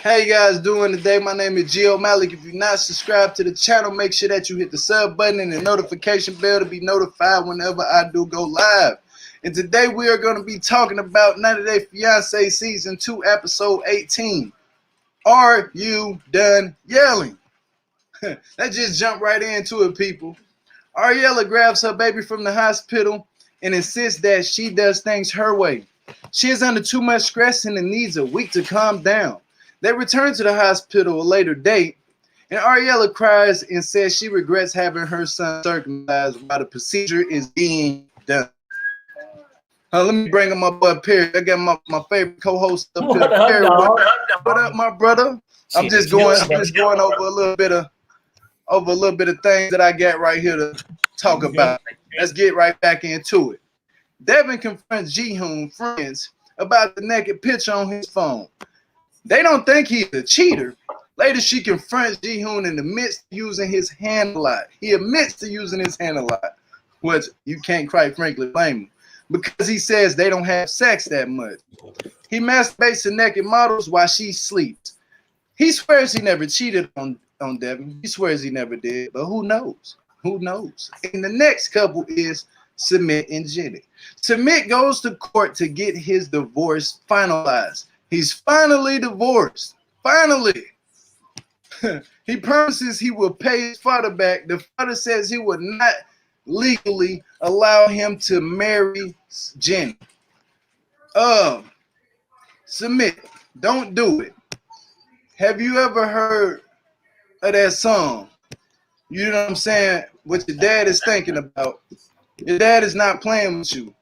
How you guys doing today? My name is Malak. If you're not subscribed to the channel, make sure that you hit the sub button and the notification bell to be notified whenever I do go live. And today we are going to be talking about 90 Day Fiance Season 2, Episode 18. Are you done yelling? Let's just jump right into it, people. Ariella grabs her baby from the hospital and insists that she does things her way. She is under too much stress and needs a week to calm down. They return to the hospital a later date, and Ariella cries and says she regrets having her son circumcised while the procedure is being done. Let me bring him up here. I got my favorite co-host up here. What up, my brother? I'm just going over a little bit of things that I got right here to talk about. Let's get right back into it. Devin confronts Jihoon friends about the naked picture on his phone. They don't think he's a cheater. Later, she confronts Jihoon in the midst of using his hand a lot. He admits to using his hand a lot, which you can't quite frankly blame him, because he says they don't have sex that much. He masturbates to naked models while she sleeps. He swears he never cheated on Devin. He swears he never did, but who knows? Who knows? And the next couple is Sumit and Jenny. Sumit goes to court to get his divorce finalized. He's finally divorced. Finally. He promises he will pay his father back. The father says he will not legally allow him to marry Jenny. Sumit, don't do it. Have you ever heard of that song? You know what I'm saying? What your dad is thinking about. Your dad is not playing with you.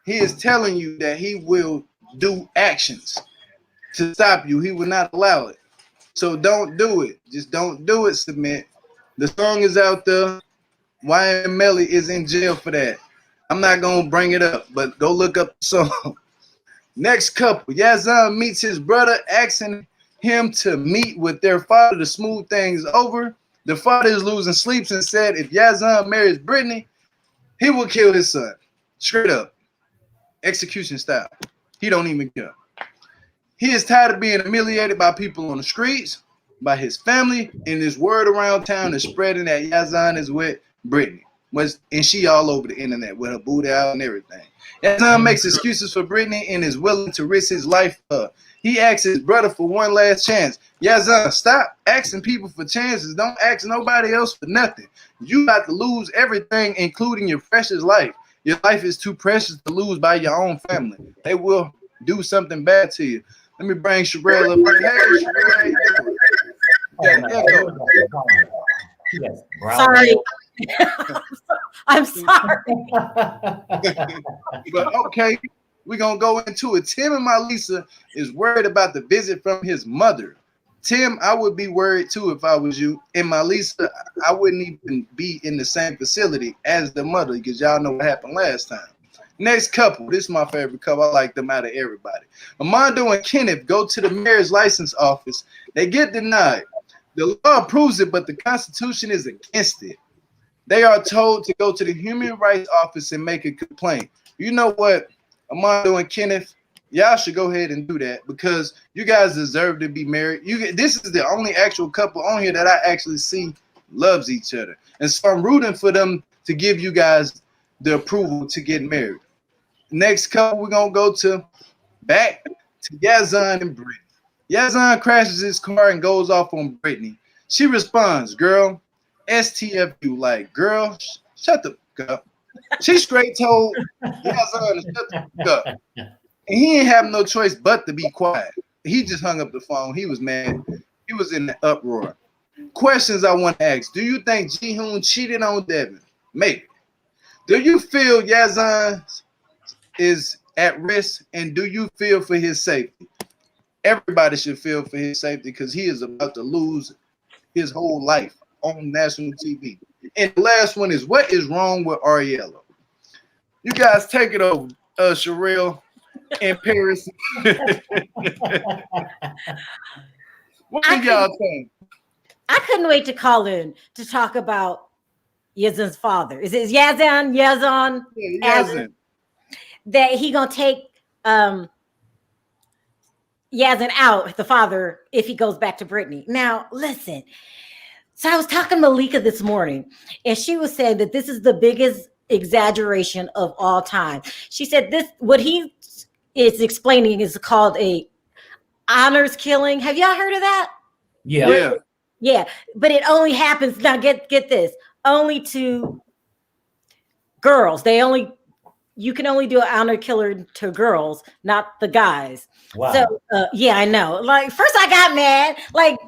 He is telling you that he will do actions to stop you. He will not allow it. So don't do it. Just don't do it, Sumit. The song is out there. YM Melly is in jail for that. I'm not going to bring it up, but go look up the song. Next couple. Yazan meets his brother, asking him to meet with their father to smooth things over. The father is losing sleep and said if Yazan marries Brittany, he will kill his son. Straight up. Execution style. He don't even care. He is tired of being humiliated by people on the streets, by his family, and this word around town is spreading that Yazan is with Brittany. And she all over the internet with her booty out and everything. Yazan makes excuses for Brittany and is willing to risk his life for her. He asks his brother for one last chance. Yazan, stop asking people for chances. Don't ask nobody else for nothing. You about to lose everything, including your precious life. Your life is too precious to lose by your own family. They will do something bad to you. Let me bring Ariela up. Hey, Ariela, how you doing? Yes, sorry. I'm sorry. But okay, we're going to go into it. Tim and Melyza is worried about the visit from his mother. Tim, I would be worried too if I was you. And Melyza, I wouldn't even be in the same facility as the mother because y'all know what happened last time. Next couple, this is my favorite couple. I like them out of everybody. Armando and Kenneth go to the marriage license office. They get denied. The law approves it, but the Constitution is against it. They are told to go to the Human Rights Office and make a complaint. You know what, Armando and Kenneth, y'all should go ahead and do that because you guys deserve to be married. This is the only actual couple on here that I actually see loves each other. And so I'm rooting for them to give you guys the approval to get married. Next couple, we're going to go back to Yazan and Brittany. Yazan crashes his car and goes off on Brittany. She responds, girl, STFU, like, girl, shut the fuck up. She straight told Yazan to shut the fuck up. And he ain't have no choice but to be quiet. He just hung up the phone. He was mad. He was in the uproar. Questions I want to ask. Do you think Jihoon cheated on Devin? Maybe. Do you feel Yazan is at risk, and do you feel for his safety? Everybody should feel for his safety because he is about to lose his whole life on national TV. And the last one is, what is wrong with Ariella? You guys take it over, Sherelle and Paris. What do y'all think? I couldn't wait to call in to talk about Yazan's father. Is it Yazan? Yazan? Yeah, Yazan. That he gonna take Yazan out, the father, if he goes back to Brittany. Now, listen. So I was talking to Malika this morning, and she was saying that this is the biggest exaggeration of all time. She said this, what he is explaining is called a honors killing. Have y'all heard of that? Yeah. Yeah, but it only happens, now get this, only to girls. You can only do an honor killer to girls, not the guys. Wow. So yeah, I know. Like, first I got mad, like,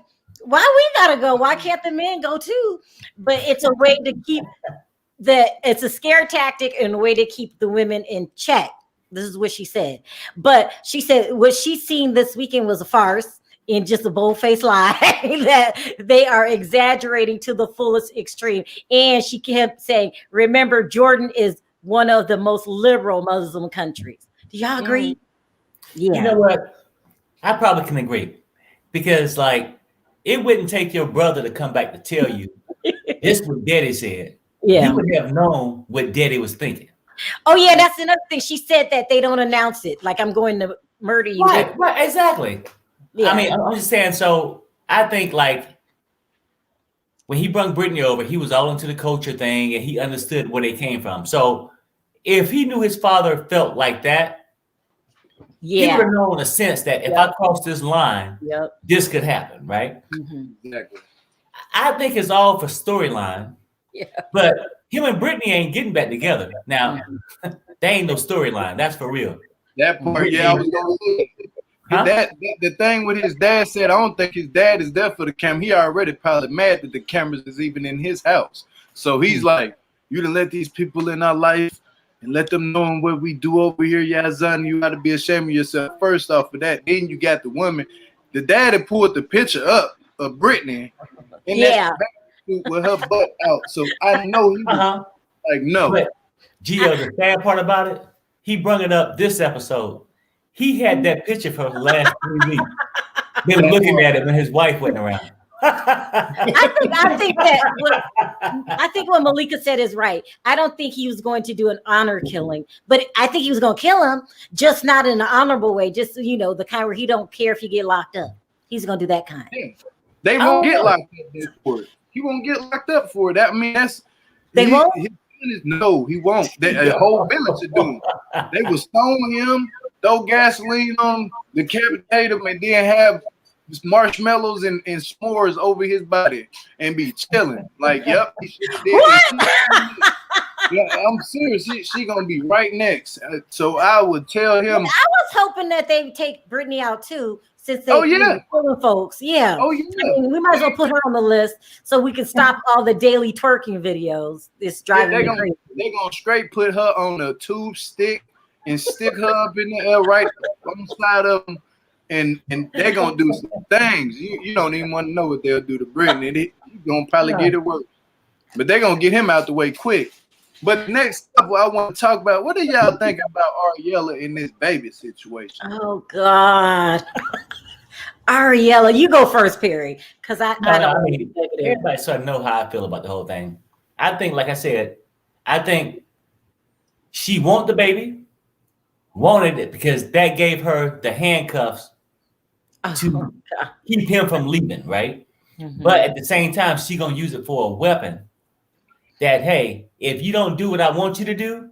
why we gotta go? Why can't the men go too? But it's a way to keep it's a scare tactic and a way to keep the women in check. This is what she said. But she said what she's seen this weekend was a farce and just a bold-faced lie that they are exaggerating to the fullest extreme. And she kept saying, remember, Jordan is one of the most liberal Muslim countries. Do y'all agree? Yeah. You know what? I probably can agree. Because, like, it wouldn't take your brother to come back to tell you this what Daddy said. Yeah. You would have known what Daddy was thinking. Oh, yeah, that's another thing. She said that they don't announce it. Like, I'm going to murder you. Right, exactly. Yeah. I mean, I'm just saying, so I think, like, when he brought Brittany over, he was all into the culture thing, and he understood where they came from. So if he knew his father felt like that, he would have known a sense that if I cross this line, this could happen, right? Exactly. I think it's all for storyline. Yeah. But him and Brittany ain't getting back together. Now, there ain't no storyline. That's for real. That part, yeah, I was gonna say. That the thing with his dad said, I don't think his dad is there for the camera. He already probably mad that the cameras is even in his house. So he's like, you done let these people in our life and let them know what we do over here, Yazan. You got to be ashamed of yourself first off of that. Then you got the woman. The daddy pulled the picture up of Brittany in that with her butt out. So I know he was like, no. But Gio, the sad part about it, he brought it up this episode. He had that picture for the last 3 weeks. They were looking at it when his wife wasn't around. I think what Malika said is right. I don't think he was going to do an honor killing, but I think he was going to kill him, just not in an honorable way. Just, the kind where he don't care if you get locked up. He's going to do that kind. Yeah. They won't get locked up for it. He won't get locked up for it. I mean, won't. No, he won't. A whole village of doing. They will stone him, throw gasoline on him, decapitate him, and then have marshmallows and s'mores over his body and be chilling. Like, yep, he should have did it. Yeah, I'm serious. She gonna be right next. So I would tell him. I was hoping that they would take Brittany out too, since they killing folks. Yeah. Oh yeah. I mean, we might as well put her on the list so we can stop all the daily twerking videos. It's driving me crazy. They're gonna straight put her on a tube stick and stick her up in the air right on the side of them. And they're gonna do some things. You don't even want to know what they'll do to Brittany. You're gonna probably get it worse. But they're gonna get him out the way quick. But next up, I want to talk about, what do y'all think about Ariella in this baby situation? Oh God. Ariella, you go first, Perry. Because I don't everybody sort of know how I feel about the whole thing. I think, like I said, she wanted the baby, wanted it because that gave her the handcuffs to keep him from leaving, right? Mm-hmm. But at the same time, she's gonna use it for a weapon. That, hey, if you don't do what I want you to do,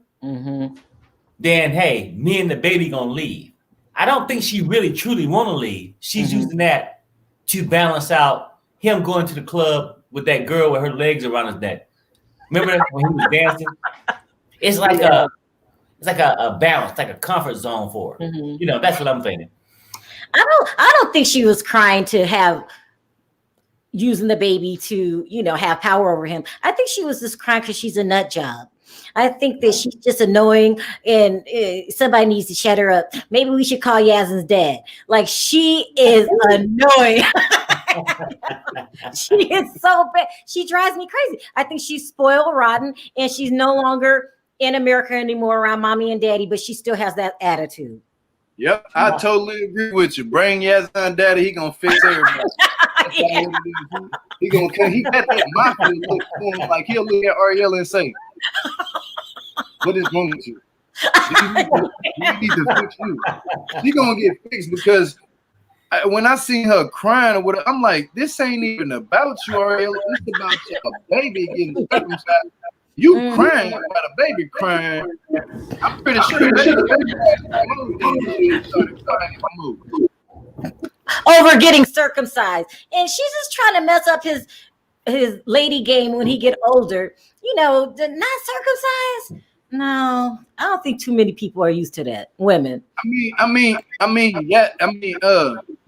then hey, me and the baby gonna leave. I don't think she really truly want to leave. She's using that to balance out him going to the club with that girl with her legs around his neck. Remember when he was dancing? It's like a balance, like a comfort zone for her. That's what I'm thinking. I don't think she was crying to have using the baby to, have power over him. I think she was just crying because she's a nut job. I think that she's just annoying and somebody needs to shut her up. Maybe we should call Yazan's dad. Like, she is annoying. She is so bad. She drives me crazy. I think she's spoiled rotten and she's no longer in America anymore around mommy and daddy, but she still has that attitude. Yep, I totally agree with you. Bring Yazan daddy, he gonna fix everybody. He got that mafia look to him, like he'll look at Ariella and say, "What is wrong with you? You need to fix you." She gonna get fixed because when I seen her crying or whatever, I'm like, this ain't even about you, Ariela. It's about your baby getting circumcised. You crying about a baby crying. I'm pretty sure the baby started crying in the movie. Over getting circumcised, and she's just trying to mess up his lady game when he get older. You know, not circumcised. No, I don't think too many people are used to that. Women.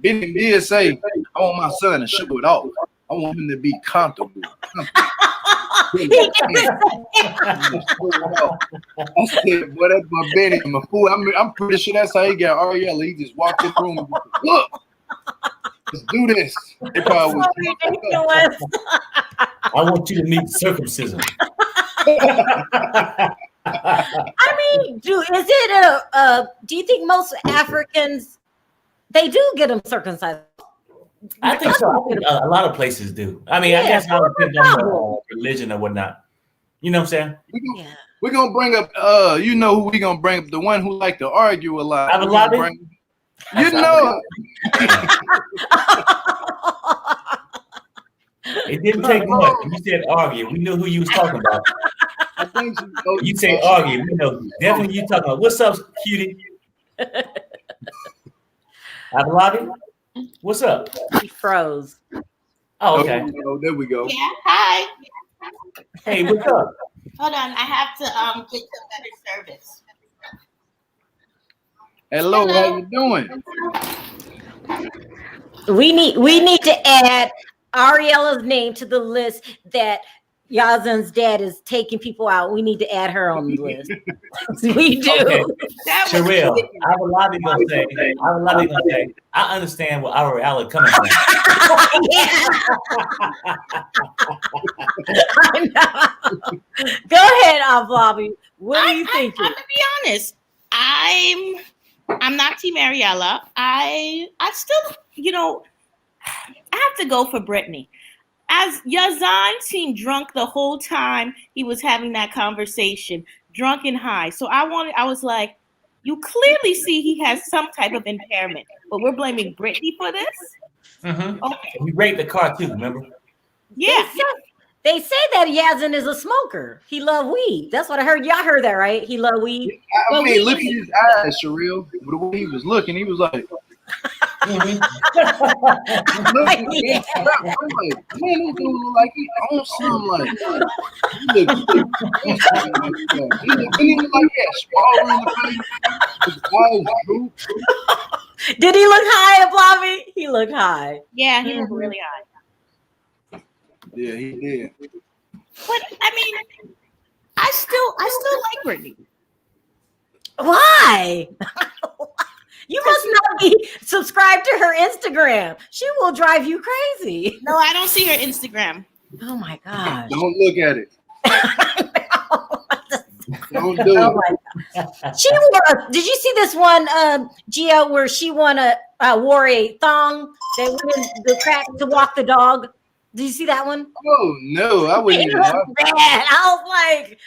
Benny did say, I want my son to show it off. I want him to be comfortable. I said, boy, that's my Benny, my fool. I'm pretty sure that's how he got Ariella. He just walked in the room and said, look, let's do this. They probably was. I want you to meet circumcision. I mean, do you think most Africans they do get them circumcised? I think so. I think a lot of places do. I mean, I guess it depends on the religion or whatnot. You know what I'm saying? We're gonna bring up you know who we're gonna bring up, the one who like to argue a lot. I have a lot of you know. It didn't take much. You said argue. We knew who you was talking about. I think you say argue. We know definitely you talking about. What's up, cutie? Avalati? What's up? He froze. Oh, okay. Oh, there we go. Yeah, hi. Hey, what's up? Hold on, I have to get to better service. Hello, how you doing? We need to add Ariella's name to the list that Yazan's dad is taking people out. We need to add her on the list. We do. Okay. Sherelle, I have a lot of gonna say. I understand where Ariella coming from. I know. Go ahead, Bobby. What do you think? I'm to be honest. I'm not Team Ariella. I still, I have to go for Brittany. As Yazan seemed drunk the whole time he was having that conversation, drunk and high. So I was like, you clearly see he has some type of impairment, but we're blaming Brittany for this? Mm-hmm. Okay. We raped the car too, remember? Yeah. They say that Yazan is a smoker. He love weed. That's what I heard. Y'all heard that, right? He love weed. I mean, look at his eyes, Sherelle. The way he was looking, he was like, Mm-hmm. I'm like, man, this dude look like he owns something like he look like that swallow in the face. His eyes droop. Did he look high, Bobby? He looked high. Yeah, he looked really high. Yeah, he did. But I mean, I still like Brittany. Why? You must not be subscribed to her Instagram. She will drive you crazy. No, I don't see her Instagram. Oh my gosh. Don't look at it. Don't do Oh it. my God. She wore, did you see this one, Gio, where she wore a thong that went in the crack to walk the dog? Did you see that one? Oh no, I wouldn't It even was watch bad. I was like,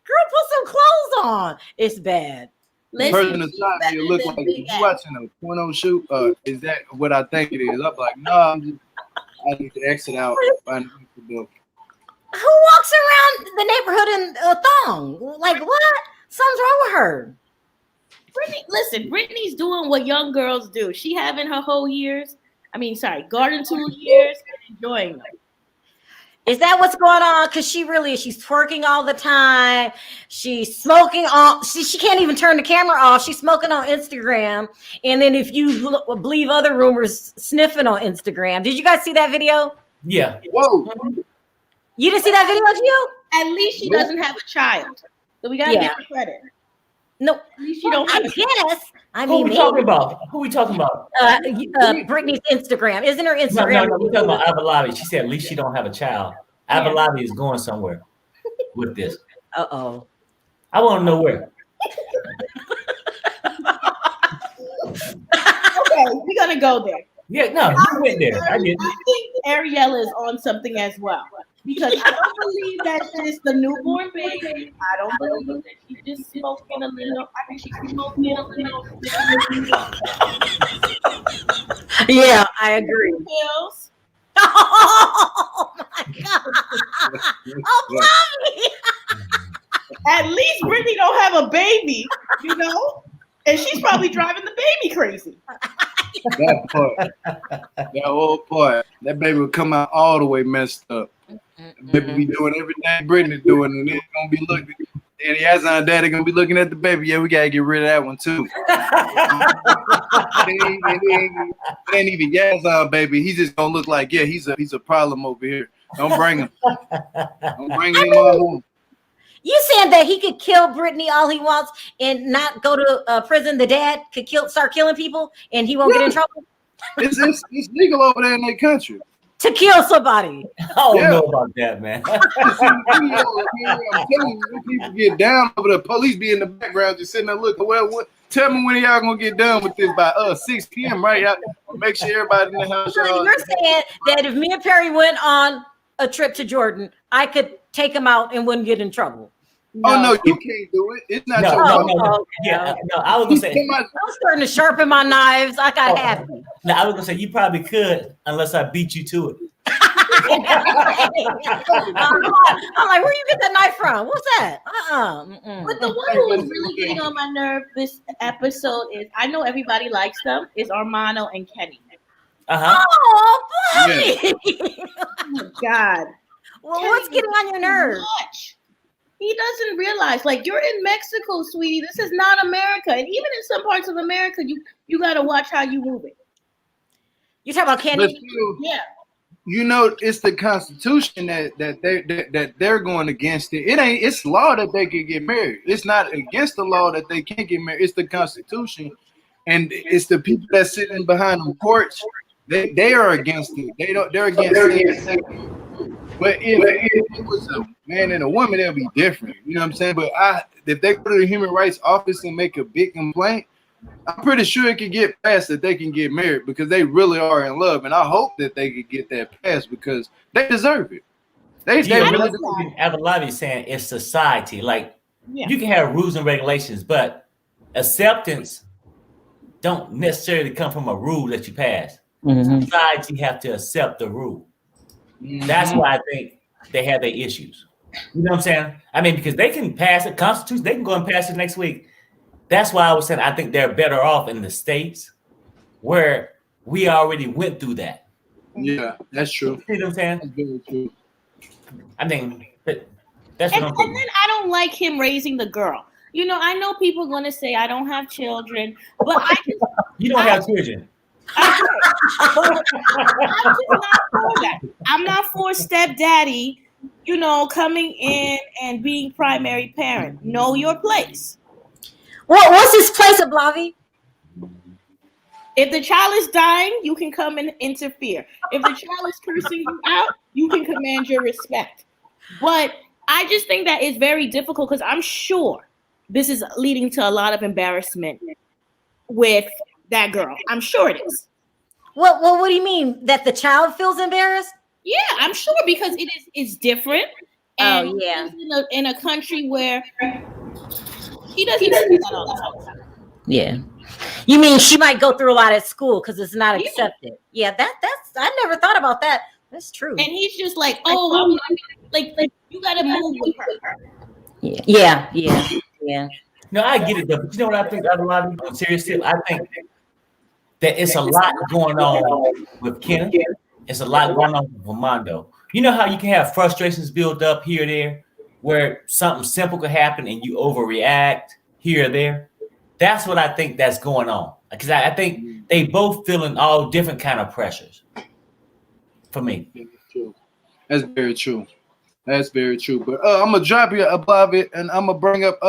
girl, put some clothes on. It's bad. the person aside me look like you watching a porno shoot. Is that what I think it is? I'm like, no, I need to exit out. Find what to do. Who walks around the neighborhood in a thong? Like what? Something's wrong with her. Brittany's doing what young girls do. She having her whole garden tool years and enjoying them. Is that what's going on? Because she's twerking all the time. She's smoking all. She can't even turn the camera off. She's smoking on Instagram. And then if you believe other rumors, sniffing on Instagram. Did you guys see that video? Yeah. Whoa. You didn't see that video, Gio? At least she doesn't have a child. So we gotta give her credit. No. At least she don't have a child. Who we talking about? Brittany's Instagram. Isn't her Instagram? No, we're talking about Avalati. She said at least she don't have a child. Avalati is going somewhere with this. Uh-oh. I want to know where. Okay, we're gonna go there. Yeah, no, you went there. I didn't. I think Ariella is on something as well. Because I don't believe that it's the newborn baby. I don't believe that she's just smoking a little. I think she's smoking a little. Yeah, I agree. Pills. Oh my god! Oh, Bobby! At least Brittany don't have a baby, you know, and she's probably driving the baby crazy. That part, that whole part, that baby will come out all the way messed up. Baby be doing everything Brittany doing, and then gonna be looking. And Yazan and Daddy gonna be looking at the baby. Yeah, we gotta get rid of that one too. It ain't even Yazan, baby. He's just gonna look like, yeah, he's a problem over here. Don't bring him. Don't bring him home. You saying that he could kill Brittany all he wants and not go to prison? The dad could start killing people, and he won't get in trouble. It's legal over there in that country to kill somebody. I don't know about that, man. I'm telling you, people get down over the police be in the background just sitting there looking. Well, tell me when y'all gonna get done with this by 6 p.m. right? Y'all make sure everybody in the house. So you're saying that if me and Perry went on a trip to Jordan, I could take him out and wouldn't get in trouble. No. Oh no, you can't do it. It's not your no. Yeah, no. I was gonna say I'm starting to sharpen my knives. I got happy. No, I was gonna say you probably could unless I beat you to it. I'm like, where you get that knife from? What's that? But the one who was really getting on my nerve this episode is, I know everybody likes them, is Armando and Kenneth. Oh, buddy. Yeah. Oh my God. Well, what's getting on your nerves? He doesn't realize, like, you're in Mexico, sweetie. This is not America. And even in some parts of America, you got to watch how you move it. You talking about Kenneth? Yeah. You know, it's the Constitution that they're going against it. It's law that they can get married. It's not against the law that they can't get married. It's the Constitution, and it's the people that sitting behind the courts. They are against it. They're against it. But if it was a man and a woman, it'll be different. You know what I'm saying? But if they go to the Human Rights Office and make a big complaint, I'm pretty sure it could get passed that they can get married because they really are in love. And I hope that they could get that passed because they deserve it. They really deserve it. Avalavi saying it's society. Like, you can have rules and regulations, but acceptance don't necessarily come from a rule that you pass. Mm-hmm. Society have to accept the rule. Mm-hmm. That's why I think they have their issues. You know what I'm saying? I mean, because they can pass it, Constitution, they can go and pass it next week. That's why I was saying I think they're better off in the States where we already went through that. Yeah, that's true. You know what I'm saying? That's very true. I mean, that's what I'm thinking. And then I don't like him raising the girl. You know, I know people are going to say I don't have children, but I just... You don't have children. I'm just not for that. I'm not for stepdaddy, you know, coming in and being primary parent. Know your place. What's his place, Ablavi? If the child is dying, you can come and interfere. If the child is cursing you out, you can command your respect. But I just think that it's very difficult because I'm sure this is leading to a lot of embarrassment with that girl. I'm sure it is. What do you mean? That the child feels embarrassed? Yeah, I'm sure because it's different. And yeah. In a country where he doesn't see that all the time. Yeah. You mean she might go through a lot at school because it's not accepted. Yeah, that's I never thought about that. That's true. And he's just like, oh, like you gotta move with her. Yeah. No, I get it though. But you know what I think? I have a lot of seriously. I think that it's a lot going on with Kenneth. It's a lot going on with Armando. You know how you can have frustrations build up here or there, where something simple could happen and you overreact here or there. That's what I think that's going on. Because I think they both feeling all different kind of pressures. For me, that's very true. That's very true. But I'm gonna drop you above it, and I'm gonna bring up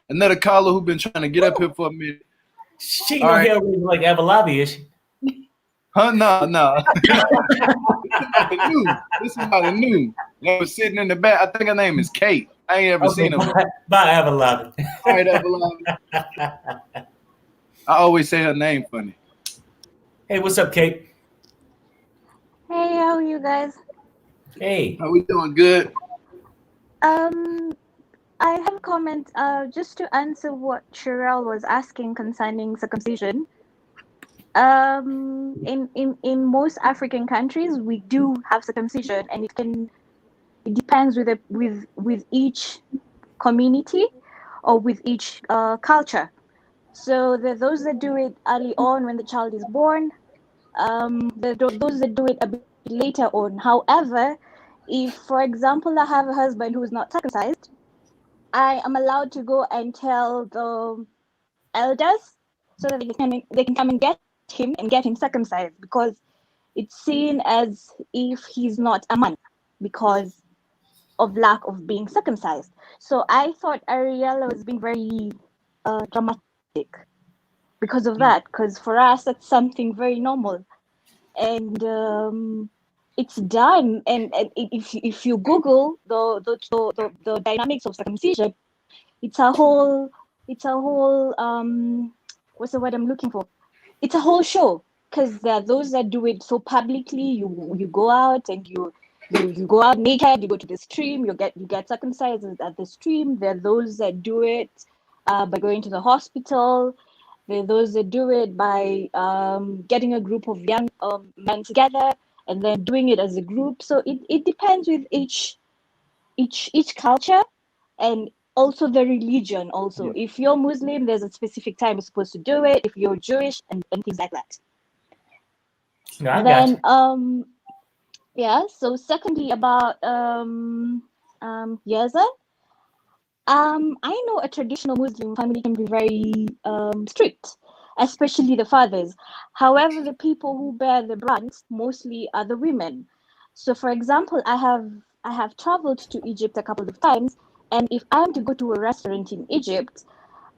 another caller who's been trying to get up here for a minute. She don't hear like Avalavi, is she? Huh? No. This is not the new. I was sitting in the back. I think her name is Kate. I ain't ever seen her. Bye, Avalavi. All right, Avalavi. I always say her name funny. Hey, what's up, Kate? Hey, how are you guys? Hey. How we doing? Good. I have a comment just to answer what Sherelle was asking concerning circumcision. In most African countries, we do have circumcision, and it depends with each community or with each culture. So there are those that do it early on when the child is born. There are those that do it a bit later on. However, if, for example, I have a husband who is not circumcised, I am allowed to go and tell the elders so that they can come and get him circumcised, because it's seen as if he's not a man because of lack of being circumcised. So I thought Ariella was being very dramatic because of that, because for us that's something very normal, and it's done. And if you Google the dynamics of circumcision, it's a whole what's the word I'm looking for? It's a whole show, because there are those that do it so publicly. You go out and you go out naked. You go to the stream. You get circumcised at the stream. There are those that do it by going to the hospital. There are those that do it by getting a group of young men together and then doing it as a group. So it depends with each culture, and also the religion also. Yeah. If you're Muslim, there's a specific time you're supposed to do it. If you're Jewish, and things like that. No, I got Then you. yeah. So secondly, about Yazan, I know a traditional Muslim family can be very strict, especially the fathers. However, the people who bear the brunt mostly are the women. So for example, I have traveled to Egypt a couple of times, and if I am to go to a restaurant in Egypt,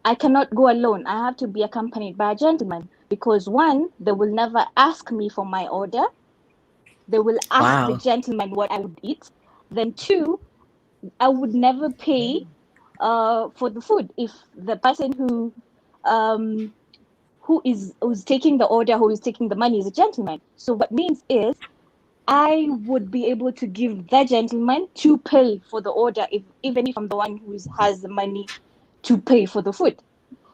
I cannot go alone. I have to be accompanied by a gentleman, because one, they will never ask me for my order. They will ask the gentleman what I would eat. Then two, I would never pay for the food if the person who's taking the order, who is taking the money, is a gentleman. So what means is, I would be able to give the gentleman to pay for the order, even if I'm the one who has the money to pay for the food.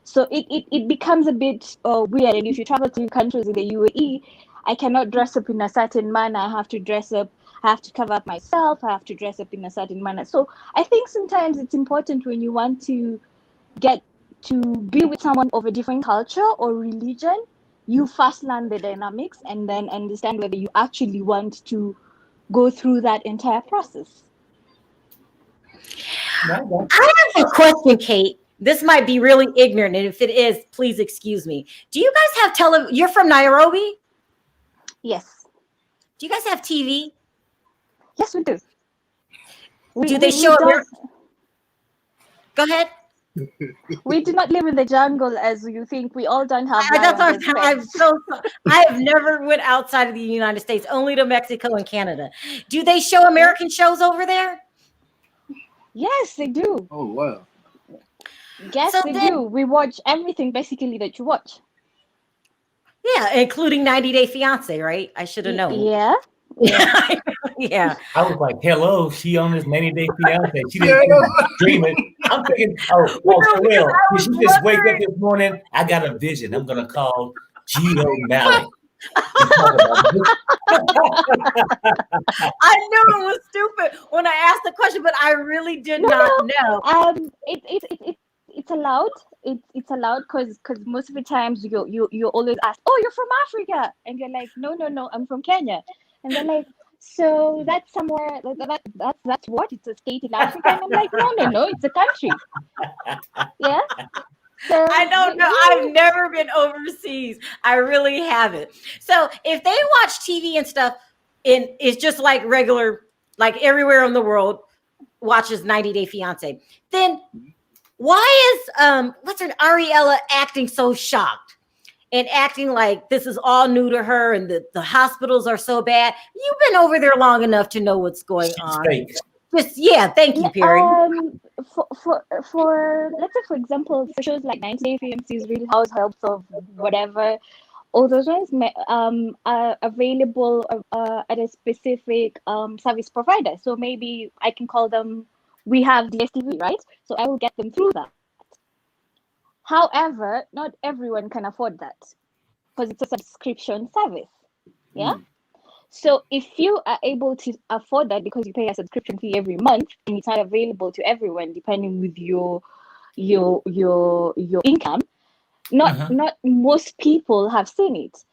So it becomes a bit weird. And if you travel to countries in the UAE, I cannot dress up in a certain manner. I have to cover up myself. I have to dress up in a certain manner. So I think sometimes it's important, when you want to get to be with someone of a different culture or religion, you first learn the dynamics and then understand whether you actually want to go through that entire process. I have a question, Kate. This might be really ignorant, and if it is, please excuse me. Do you guys have You're from Nairobi? Yes. Do you guys have TV? Yes, we do. Do they show it? Go ahead. We do not live in the jungle as you think. We all don't have. I have never went outside of the United States, only to Mexico and Canada. Do they show American shows over there? Yes, they do. Oh wow. Yes, so they do. We watch everything basically that you watch. Yeah, including 90 Day Fiance, right? I should have known. Yeah. Yeah. I was like, hello, she on this 90-day fiance. She didn't dream it. I'm thinking, for real. Did she just wake up this morning? I got a vision. I'm gonna call Malak. I knew it was stupid when I asked the question, but I really did not know. It's allowed. It's allowed because most of the times you always ask, oh, you're from Africa, and you're like, no, I'm from Kenya, and they're like, so that's somewhere that's what, it's a state in Africa, and I'm like, no, it's a country. Yeah. So, I don't know. I've never been overseas. I really haven't. So if they watch TV and stuff, and it's just like regular, like everywhere in the world watches 90 Day Fiance, then why is what's her Ariella acting so shocked and acting like this is all new to her and the hospitals are so bad? You've been over there long enough to know what's going on. Thank you, Perry. For let's say, for example, for shows like 90 Day Fiancé, Real Housewives of whatever, All those ones are available at a specific service provider. So maybe I can call them, we have DSTV, right? So I will get them through that. However, not everyone can afford that because it's a subscription service. Yeah. So if you are able to afford that because you pay a subscription fee every month and it's not available to everyone depending with your income, not most people have seen it.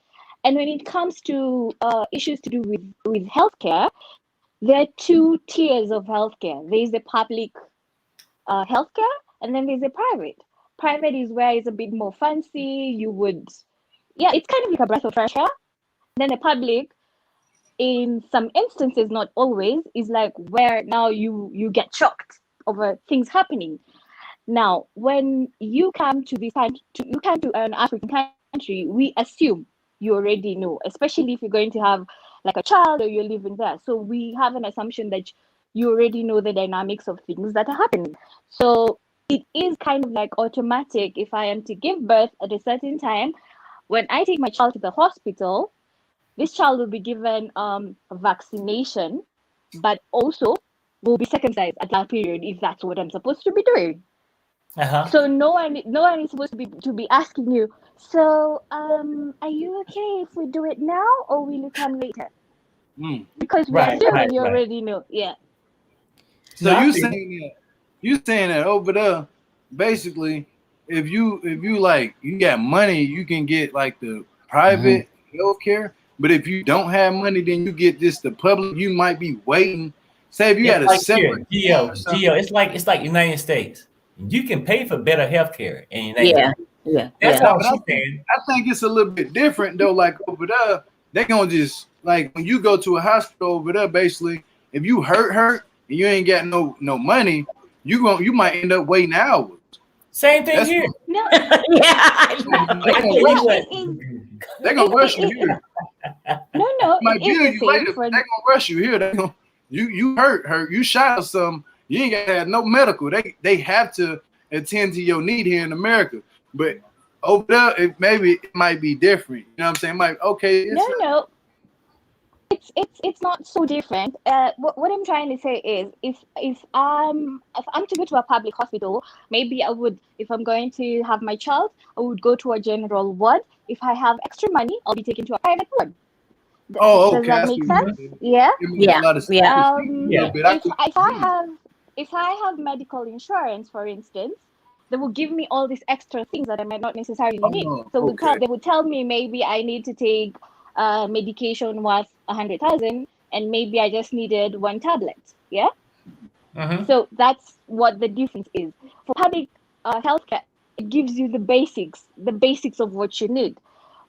And when it comes to issues to do with healthcare, there are two tiers of healthcare. There is the public healthcare, and then there's the private. Private is where it's a bit more fancy. It's kind of like a breath of fresh air. Then the public, in some instances, not always, is like where now you get shocked over things happening. Now, when you come to an African country, we assume you already know, especially if you're going to have like a child or you're living there. So we have an assumption that you already know the dynamics of things that are happening. So it is kind of like automatic. If I am to give birth at a certain time, when I take my child to the hospital, this child will be given a vaccination, but also will be circumcised at that period if that's what I'm supposed to be doing. So no one is supposed to be asking you, so are you okay if we do it now or will you come later? Because we assume you already know. Yeah. So you saying that over there, basically, if you like you got money, you can get like the private healthcare. But if you don't have money, then you get the public. You might be waiting. Say if you had a separate Geo, it's like United States. You can pay for better healthcare in United States. Yeah. That's all she's saying. I think it's a little bit different though. Like over there, they're gonna just like when you go to a hospital over there, basically, if you hurt and you ain't got no money, you might end up waiting hours. Same thing here. No. They're gonna rush you here. No. Might bill you later. They're gonna rush you here. You hurt. You shot or something. You ain't gotta have no medical. They have to attend to your need here in America. But over there, it might be different. You know what I'm saying? No. It's not so different. What I'm trying to say is, if I'm to go to a public hospital, maybe I would, if I'm going to have my child, I would go to a general ward. If I have extra money, I'll be taken to a private ward. Does that make sense? Yeah. If I have medical insurance, for instance, they will give me all these extra things that I might not necessarily need. So they would tell me maybe I need to take medication worth 100,000, and maybe I just needed one tablet. Yeah. So that's what the difference is. For public healthcare, it gives you the basics of what you need.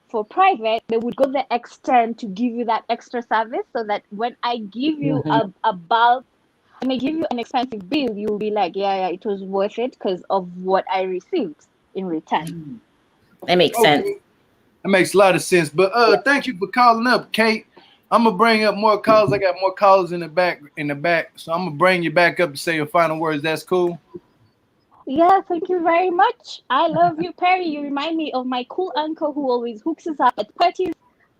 For private, they would go the extent to give you that extra service, so that when I give you a bulk, when I give you an expensive bill, you'll be like, yeah, it was worth it because of what I received in return. That makes sense. That makes a lot of sense. But thank you for calling up, Kate. I'm gonna bring up more calls. I got more calls in the back. So I'm gonna bring you back up to say your final words. That's cool. Yeah, thank you very much. I love you, Perry. You remind me of my cool uncle who always hooks us up at parties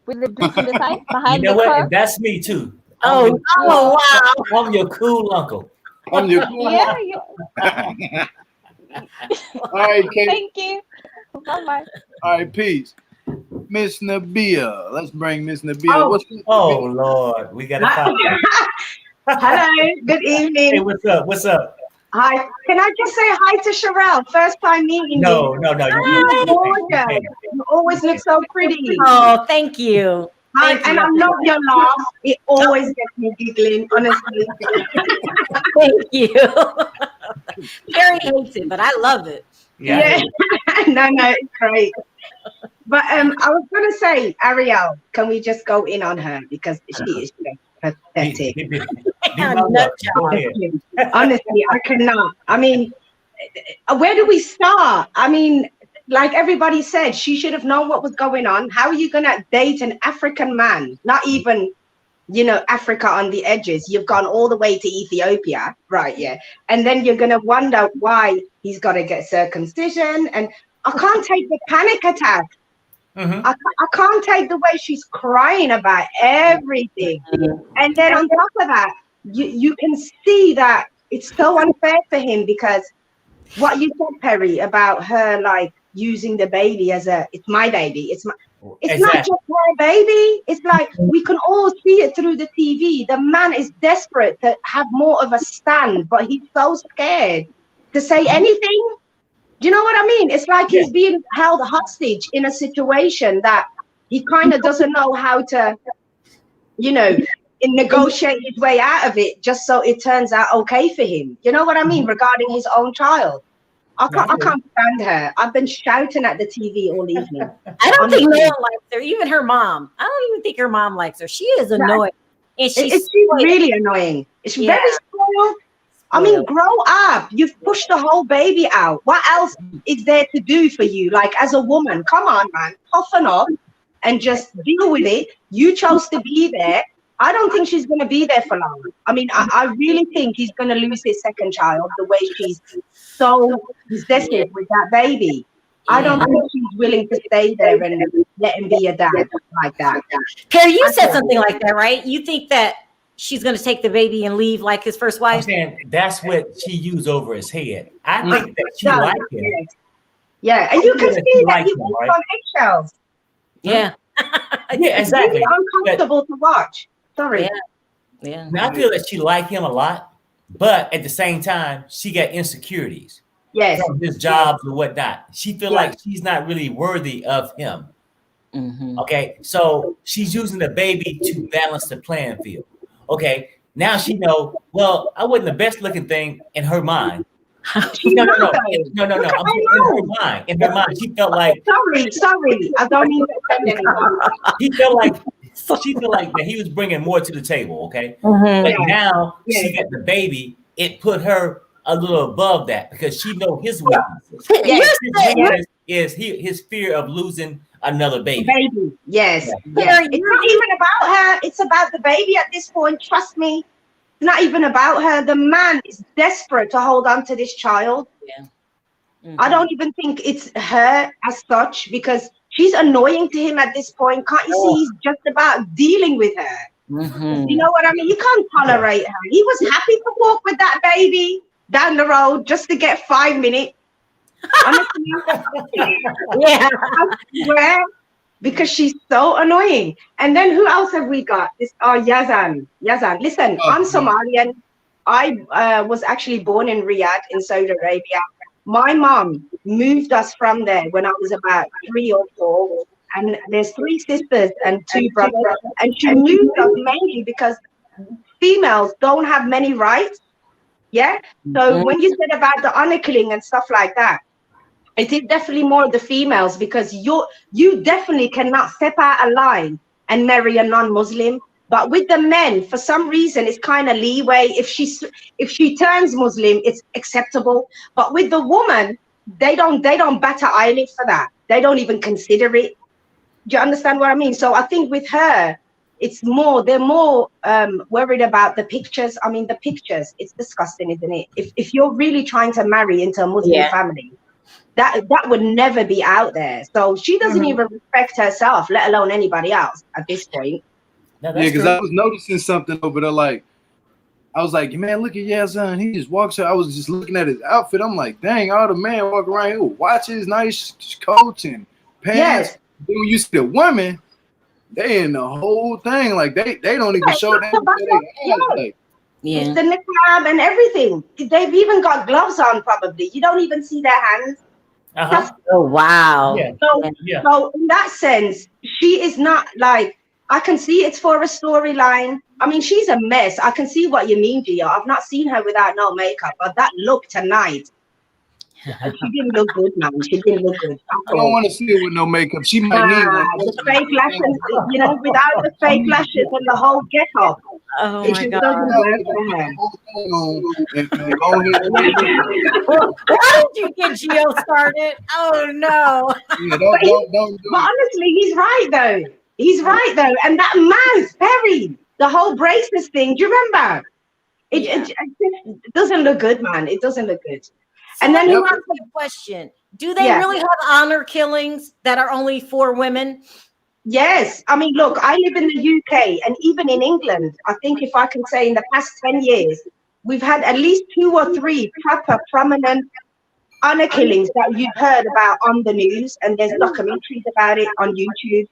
with the drinks on the side behind the car. What? That's me too. Oh, wow. I'm your cool uncle. I'm your cool uncle. All right, Kate. Thank you. Bye-bye. All right, peace. Miss Nabia. Let's bring Miss Nabia. Oh Lord. We got to Hello. Good evening. Hey, what's up? Hi. Can I just say hi to Sherelle? First time meeting you. No. You always look so pretty. Oh, thank you. I love your laugh. It always gets me giggling, honestly. Thank you. Perry hates it, but I love it. Yeah. No, it's great. But I was going to say, Ariel, can we just go in on her? Because she is pathetic. Honestly, I cannot. I mean, where do we start? I mean, like everybody said, she should have known what was going on. How are you going to date an African man? Not even, Africa on the edges. You've gone all the way to Ethiopia, right? Yeah. And then you're going to wonder why he's got to get circumcision. And I can't take the panic attack. I can't take the way she's crying about everything. And then on top of that, you can see that it's so unfair for him, because what you said, Perry, about her like using the baby as it's my baby. It's not just her baby. It's like we can all see it through the TV. The man is desperate to have more of a stand, but he's so scared to say anything. Do you know what I mean? It's like he's being held hostage in a situation that he kind of doesn't know how to, negotiate his way out of it, just so it turns out okay for him. You know what I mean? Regarding his own child. I can't stand her. I've been shouting at the TV all evening. I don't think no one likes her, even her mom. I don't even think her mom likes her. She is annoying. And she's really annoying. It's very spoiled. I mean, grow up. You've pushed the whole baby out. What else is there to do for you? Like, as a woman, come on, man. Toughen up and just deal with it. You chose to be there. I don't think she's going to be there for long. I mean, I really think he's going to lose his second child the way she's so possessive with that baby. I don't think she's willing to stay there and let him be a dad like that. Perry, you said something like that, right? You think that she's going to take the baby and leave like his first wife? I'm saying that's what she used over his head. I think that she liked him. Yeah, and you can see that he was on eggshells. Yeah. Yeah, exactly. It's really uncomfortable to watch. Sorry. Yeah. Now, I feel that she liked him a lot, but at the same time, she got insecurities. Yes. From his jobs or whatnot. She feel like she's not really worthy of him. Okay, so she's using the baby to balance the playing field. Okay, now she know, well, I wasn't the best looking thing in her mind. No. In her mind, she felt like. Sorry, I don't mean to offend anyone. She felt like that he was bringing more to the table. Okay, but now she got the baby. It put her a little above that because she know his weaknesses. His fear of losing another baby. Yes. It's not even about her. It's about the baby at this point. Trust me. It's not even about her. The man is desperate to hold on to this child. I don't even think it's her as such, because she's annoying to him at this point. Can't you see he's just about dealing with her? You know what I mean? You can't tolerate her. He was happy to walk with that baby down the road just to get 5 minutes. Honestly, I swear, because she's so annoying. And then who else have we got? Yazan. Listen, I'm Somalian. I was actually born in Riyadh in Saudi Arabia. My mom moved us from there when I was about 3 or 4. And there's 3 sisters and 2 brothers. And she moved us mainly because females don't have many rights. Yeah. So when you said about the honor killing and stuff like that, it is definitely more of the females, because you definitely cannot step out a line and marry a non-Muslim. But with the men, for some reason, it's kind of leeway. If she turns Muslim, it's acceptable. But with the woman, they don't bat an eyelid for that. They don't even consider it. Do you understand what I mean? So I think with her, they're more worried about the pictures. I mean, the pictures, it's disgusting, isn't it? If you're really trying to marry into a Muslim family, that would never be out there. So she doesn't even respect herself, let alone anybody else at this point. Because I was noticing something over there. Like, I was like, man, look at Yazan. He just walks out. I was just looking at his outfit. I'm like, dang, all the men walk around here with watches, nice coats and pants. Yes. Then when you see the women, they in the whole thing. Like, they don't even show that. It's the niqab and everything. They've even got gloves on, probably. You don't even see their hands. Oh, wow. So in that sense, she is not like, I can see it's for a storyline. I mean, she's a mess. I can see what you mean, Gio. I've not seen her without no makeup, but that look tonight, she didn't look good, man. She didn't look good. I don't want to see her with no makeup. She might need one. The fake lashes, without the fake lashes and the whole get-up. Oh, my God. Why did you get Gio started? Oh, no. But honestly, he's right, though. And that man's Perry, the whole braces thing. Do you remember? It doesn't look good, man. It doesn't look good. So And then let me ask you a question. Do they really have honor killings that are only for women? Yes. I mean, look, I live in the UK and even in England, I think if I can say in the past 10 years, we've had at least 2 or 3 proper prominent honor killings that you've heard about on the news, and there's documentaries about it on YouTube.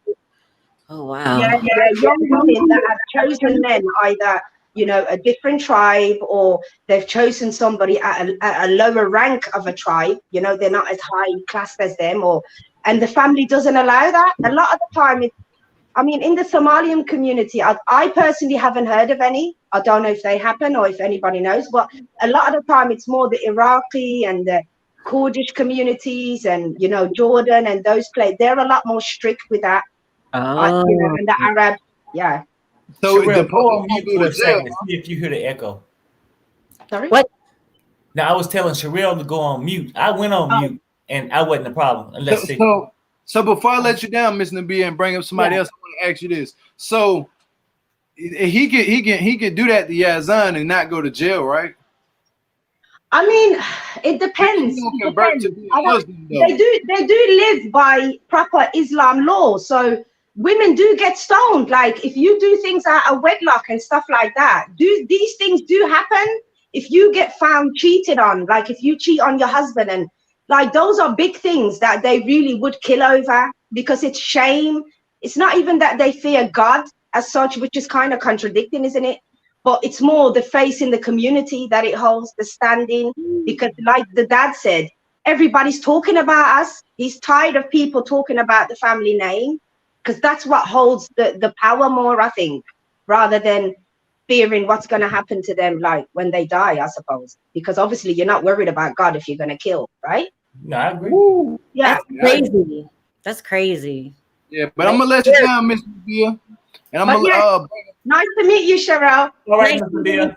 Oh, wow. Yeah, young women that have chosen men, either, you know, a different tribe, or they've chosen somebody at a lower rank of a tribe, you know, they're not as high class as them, and the family doesn't allow that. A lot of the time, I mean, in the Somalian community, I personally haven't heard of any. I don't know if they happen or if anybody knows, but a lot of the time it's more the Iraqi and the Kurdish communities and, you know, Jordan and those places. They're a lot more strict with that. Oh. You know, and the Arab, So Sherelle, the go on mute for a second and see if you hear the echo. Sorry? What? Now, I was telling Sherelle to go on mute. I went on mute, and I wasn't a problem. Unless so before I let you down, Miss Nabia, and bring up somebody else, I want to ask you this. So he can do that to Yazan and not go to jail, right? I mean, it depends. It depends. They do live by proper Islam law, so women do get stoned. Like if you do things out of wedlock and stuff like that, these things do happen. If you get found cheated on, like if you cheat on your husband, and like those are big things that they really would kill over, because it's shame. It's not even that they fear God as such, which is kind of contradicting, isn't it? But it's more the face in the community that it holds, the standing, because like the dad said, everybody's talking about us. He's tired of people talking about the family name, because that's what holds the power more, I think, rather than fearing what's going to happen to them, like when they die, I suppose. Because obviously you're not worried about God if you're going to kill, right? No, I agree. Ooh, yeah. That's crazy. That's crazy. Yeah, but I'm going to let you down, Miss Nabia. And I'm going to... Nice to meet you, Sherelle. All right, Miss Nabia.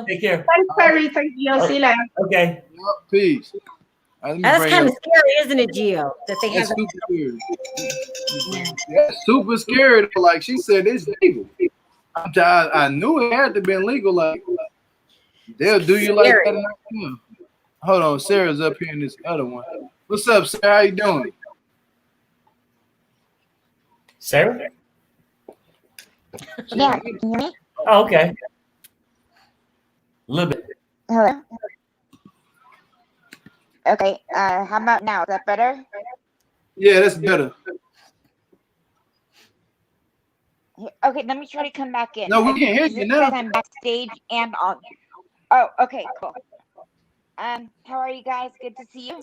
Take care. Thanks, Perry. Thank you. See you later. Okay. Peace. That's kind of scary, isn't it, Gio? That they have super scary. That's super scary. Like she said, it's legal. I knew it had to be legal. Like they'll do you like that. Hold on, Sarah's up here in this other one. What's up, Sarah? How you doing? Sarah? Yeah, can you hear me? Oh, okay. A little bit. Hello. Okay, how about now? Is that better? Yeah, that's better. Okay, let me try to come back in. No, we can hear you now. I'm backstage and on. Oh, okay, cool. How are you guys? Good to see you.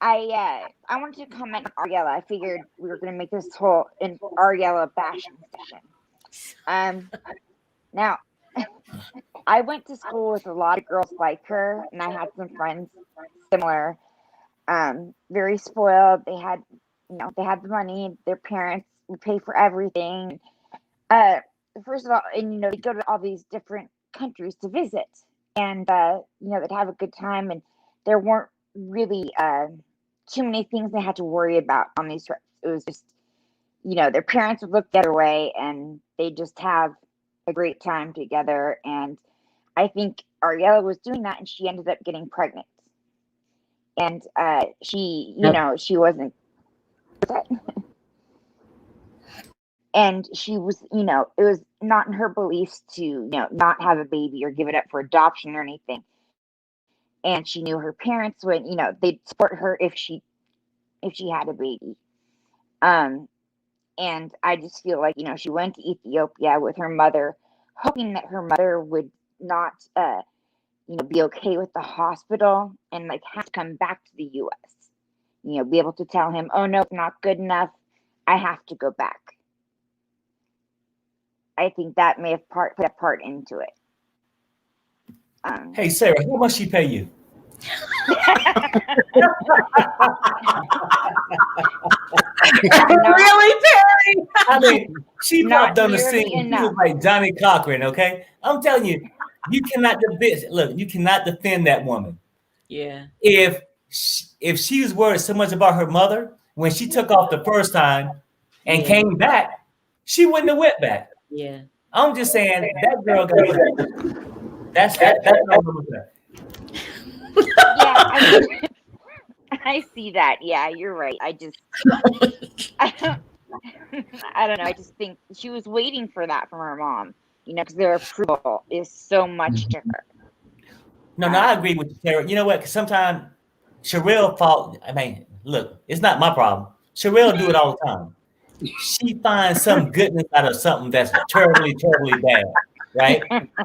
I wanted to comment on Ariella. I figured we were going to make this whole Ariella bashing session. Now, I went to school with a lot of girls like her, and I had some friends similar. Very spoiled. They had, they had the money. Their parents would pay for everything. First of all, and they go to all these different countries to visit, and they'd have a good time, and there weren't really too many things they had to worry about on these trips. It was just, their parents would look the other way, and they just have a great time together. And I think Ariella was doing that, and she ended up getting pregnant. And she, she wasn't. And she was, it was not in her beliefs to, not have a baby or give it up for adoption or anything. And she knew her parents would, they'd support her if she had a baby. And I just feel like, she went to Ethiopia with her mother, hoping that her mother would not, be okay with the hospital and have to come back to the U.S. Be able to tell him, oh no, it's not good enough. I have to go back. I think that may have played a part into it. Hey, Sarah, how much she pay you? Really, Perry? I mean, she popped on the scene. She was like Johnny Cochran, okay? I'm telling you, you cannot defend that woman. Yeah. If she was worried so much about her mother, when she took off the first time and came back, she wouldn't have went back. Yeah. I'm just saying that girl got it. That's what I'm saying. Yeah, I see that. Yeah, you're right. I don't know. I just think she was waiting for that from her mom, because their approval is so much to her. No, I agree with you, Sarah. You know what? Because sometimes Sherelle fault. I mean, look, it's not my problem. Sherelle do it all the time. She finds some goodness out of something that's terribly, terribly bad, right?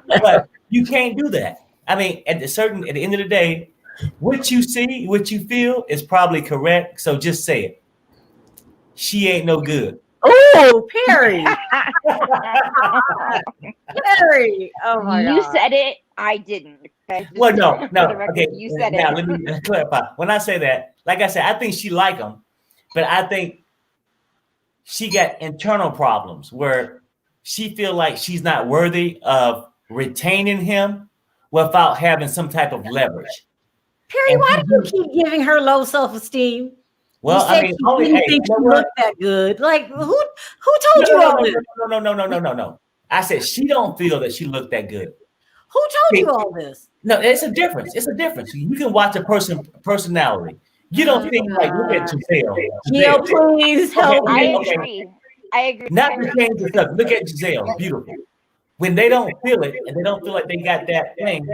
But you can't do that. I mean, at the end of the day, what you see, what you feel is probably correct. So just say it. She ain't no good. Oh, Perry. Perry. Oh my God. You said it. I didn't. Okay? Well, no. Okay, You said now, let me clarify. When I say that, like I said, I think she like him, but I think she got internal problems where she feel like she's not worthy of retaining him without having some type of leverage. Perry, why do you keep giving her low self-esteem? Well, I mean, you didn't think she looked that good. Like, who told you all this? No. I said she don't feel that she looked that good. Who told you all this? No, it's a difference. It's a difference. You can watch a personality. You don't think like look at Giselle. Giselle, please help me. I agree. Not to change the subject. Look at Giselle, beautiful. When they don't feel it and they don't feel like they got that thing,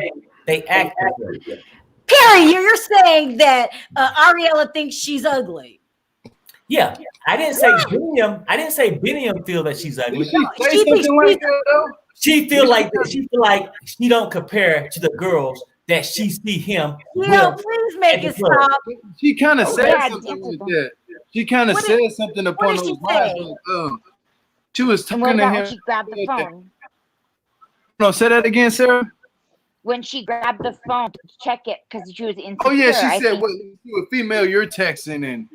they act like it. Perry, you're saying that Ariella thinks she's ugly. Yeah, I didn't say Biniam. I didn't say Biniam feel that she's ugly. She something like that though. She feel like she don't compare to the girls that she see him. Yeah, please make it stop. She kind of said something like that. She kind of said something upon those lines. She was talking to him. She grabbed the phone. No, say that again, Sarah. When she grabbed the phone to check it because she was insecure. Oh yeah, she said, "Well, you a female, you're texting, and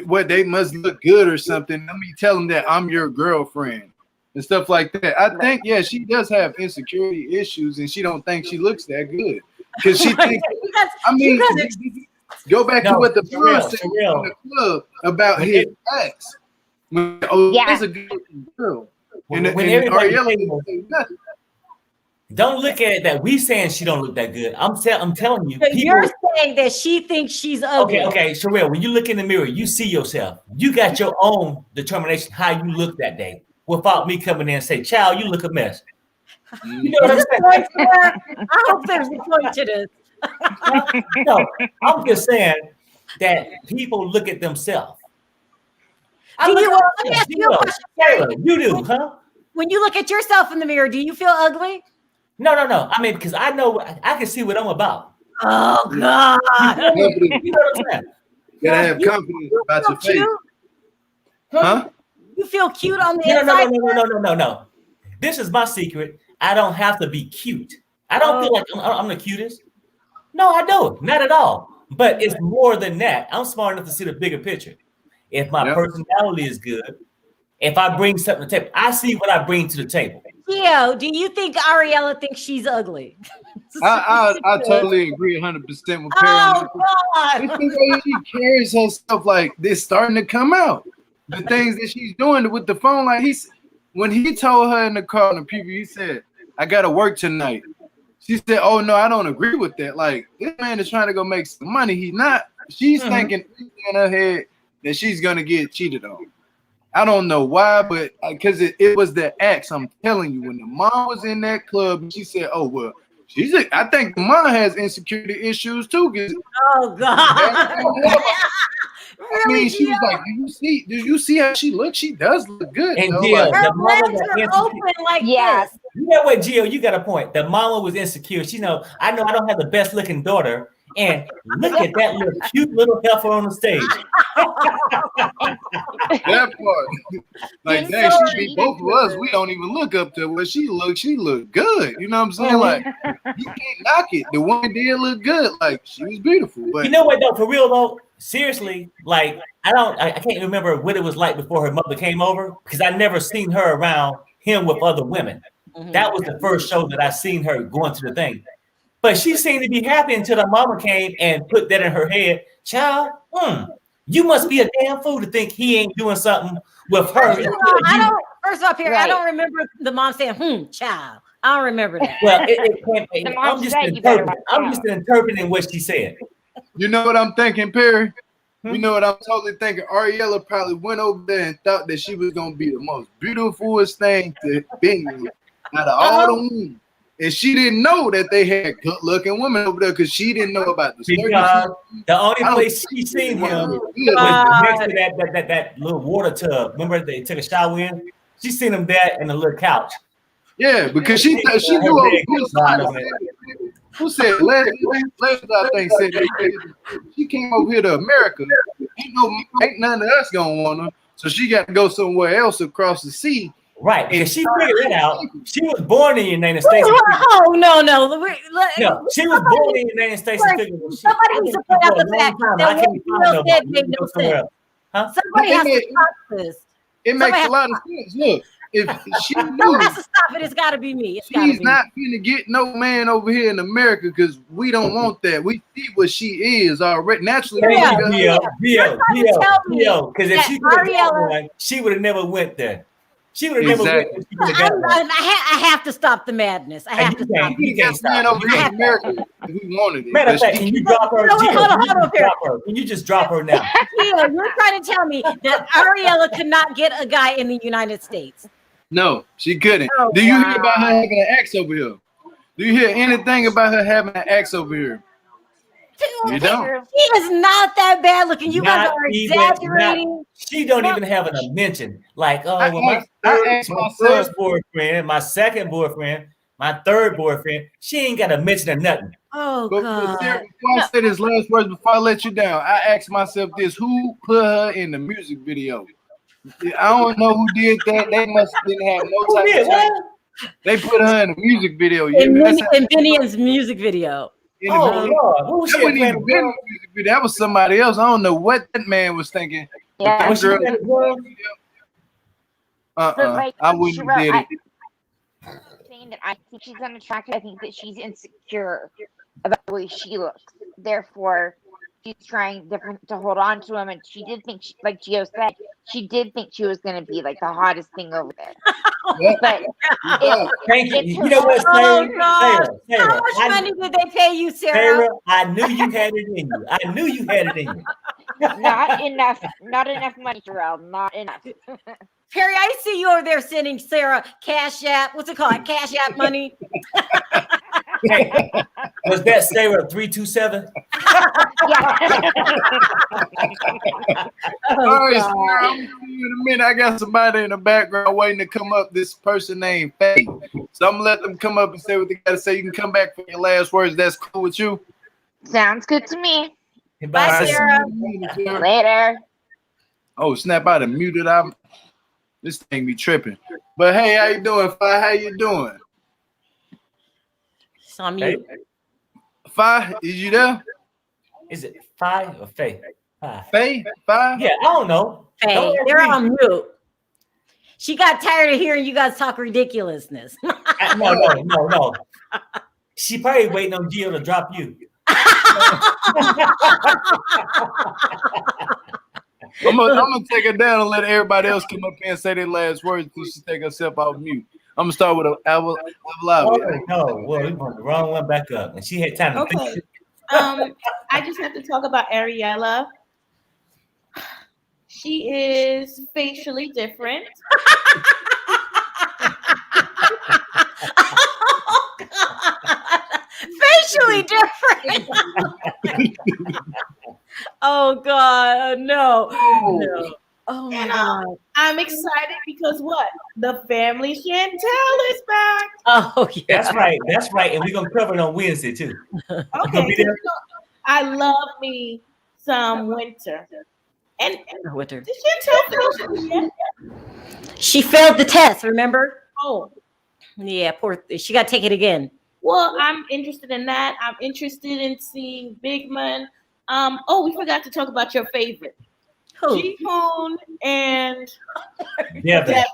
what they must look good or something. Let me tell them that I'm your girlfriend and stuff like that." I think, yeah, she does have insecurity issues, and she don't think she looks that good because she thinks. I mean, go back to what the girl said in the club about his ex. That's a good girl. And Ariella don't look at it that we saying she don't look that good. I'm telling you. But you're saying that she thinks she's ugly. Okay, Sherelle, when you look in the mirror, you see yourself. You got your own determination how you look that day without me coming in and say, child, you look a mess. You know what I'm saying? I hope there's a point to this. No, I'm just saying that people look at themselves. You do, huh? When you look at yourself in the mirror, do you feel ugly? No. I mean, because I know I can see what I'm about. Oh God! You know what I'm saying? You gotta have confidence about your face. Huh? You feel cute on the inside? No. This is my secret. I don't have to be cute. I don't feel like I'm the cutest. No, I don't. Not at all. But it's more than that. I'm smart enough to see the bigger picture. If my personality is good, if I bring something to the table, I see what I bring to the table. Gio, do you think Ariella thinks she's ugly? I totally agree 100% with Perry. Oh God! It's the way she carries herself, like this starting to come out. The things that she's doing with the phone, like when he told her in the car in the preview, he said, "I gotta work tonight." She said, "Oh no, I don't agree with that. Like this man is trying to go make some money. He's not." She's thinking in her head that she's gonna get cheated on. I don't know why, but because it was the ex. I'm telling you, when the mom was in that club, she said, "Oh well, I think the mom has insecurity issues too." Oh God! I mean, she was like, "Do you see how she looks? She does look good." And Gio, her legs are open like this. You know what, Gio? You got a point. The mama was insecure. I know I don't have the best looking daughter. And look at that little cute little heifer on the stage. That part. Like, dang, she beat both of us. We don't even look up to what she looked. She looked good. You know what I'm saying? Like, you can't knock it. The one did look good. Like, she was beautiful. But you know what, though? For real, though, seriously, like, I can't remember what it was like before her mother came over because I never seen her around him with other women. That was the first show that I seen her going to the thing. But she seemed to be happy until her mama came and put that in her head. Child, you must be a damn fool to think he ain't doing something with her. First off, here, I don't remember the mom saying, child. I don't remember that. Well, I'm just interpreting what she said. You know what I'm thinking, Perry? You know what I'm totally thinking? Ariella probably went over there and thought that she was going to be the most beautifulest thing to be out of all the women. And she didn't know that they had good-looking women over there because she didn't know about the because the only place she seen him was next to that little water tub. Remember they took a shower in? She seen him there in a little couch. Yeah, because she knew who said Leslie, I think said she came over here to America. Ain't none of us gonna want her, so she got to go somewhere else across the sea. Right, because she figured it out. She was born in the United States. Oh no, she was born in the United States. Somebody needs to point out the fact that what said made no sense. Somebody has to stop this. It makes a lot of sense. Look, if she someone has to stop it, it's got to be me. She's not gonna get no man over here in America because we don't want that. We see what she is already. Naturally, because if she could have one, she would have never went there. She would have never went. I have to stop the madness. I have to stop. You can't stand over here in America if we wanted it. Matter of fact, can you drop her? Can you just drop her now? You're trying to tell me that Ariella could not get a guy in the United States? No, she couldn't. Do you hear about her having an ex over here? Do you hear anything about her having an ex over here? You don't. She is not that bad looking. You guys are exaggerating. She don't even have a mention. Like, my first boyfriend, my second boyfriend, my third boyfriend. She ain't got a mention of nothing. Oh, God. Before I say this last words, before I let you down, I asked myself this: who put her in the music video? I don't know who did that. They must didn't have no type of time. They put her in the music video. In Binian's music video. Lord. That was somebody else. I don't know what that man was thinking. Yeah. I wouldn't have did it. Saying that I think she's unattractive. I think that she's insecure about the way she looks. Therefore, she's trying to hold on to him, and she did think, like Gio said, she did think she was going to be like the hottest thing over there. But thank you. You know what, Sarah? How much money did they pay you, Sarah? I knew you had it in you. I knew you had it in you. Not enough. Not enough money, Terrell. Not enough. Perry, I see you over there sending Sarah Cash App. What's it called? Cash App money. Hey, was that Sarah 327? All right, Sarah, I'm gonna see you in a minute. I got somebody in the background waiting to come up. This person named Faye. So I'm gonna let them come up and say what they gotta say. You can come back for your last words. That's cool with you? Sounds good to me. Bye, Sarah. Later. Oh, snap! I done muted out. This thing be tripping. But hey, how you doing, Fi? How you doing? It's on mute. Fi, is you there? Is it Fi or Faye? Faye? Fi? Yeah, I don't know. Faye, they're on mute. She got tired of hearing you guys talk ridiculousness. No. She probably waiting on Gio to drop you. I'm gonna take her down and let everybody else come up here and say their last words until she take herself off mute. I'm gonna start with No, well, we want the wrong one back up, and she had time to think. I just have to talk about Ariella. She is facially different. Oh, God. Facially different. Oh, God. No. Oh, my God. I'm excited because what? The family Chantel is back. Oh, yeah. That's right. And we're going to cover it on Wednesday, too. Okay. I love me some Winter. And Winter. Did Chantel finish it yet? She failed the test, remember? Oh. Yeah, she got to take it again. Well, I'm interested in that. I'm interested in seeing Big Man. We forgot to talk about your favorite. Who? Jihoon and Devin.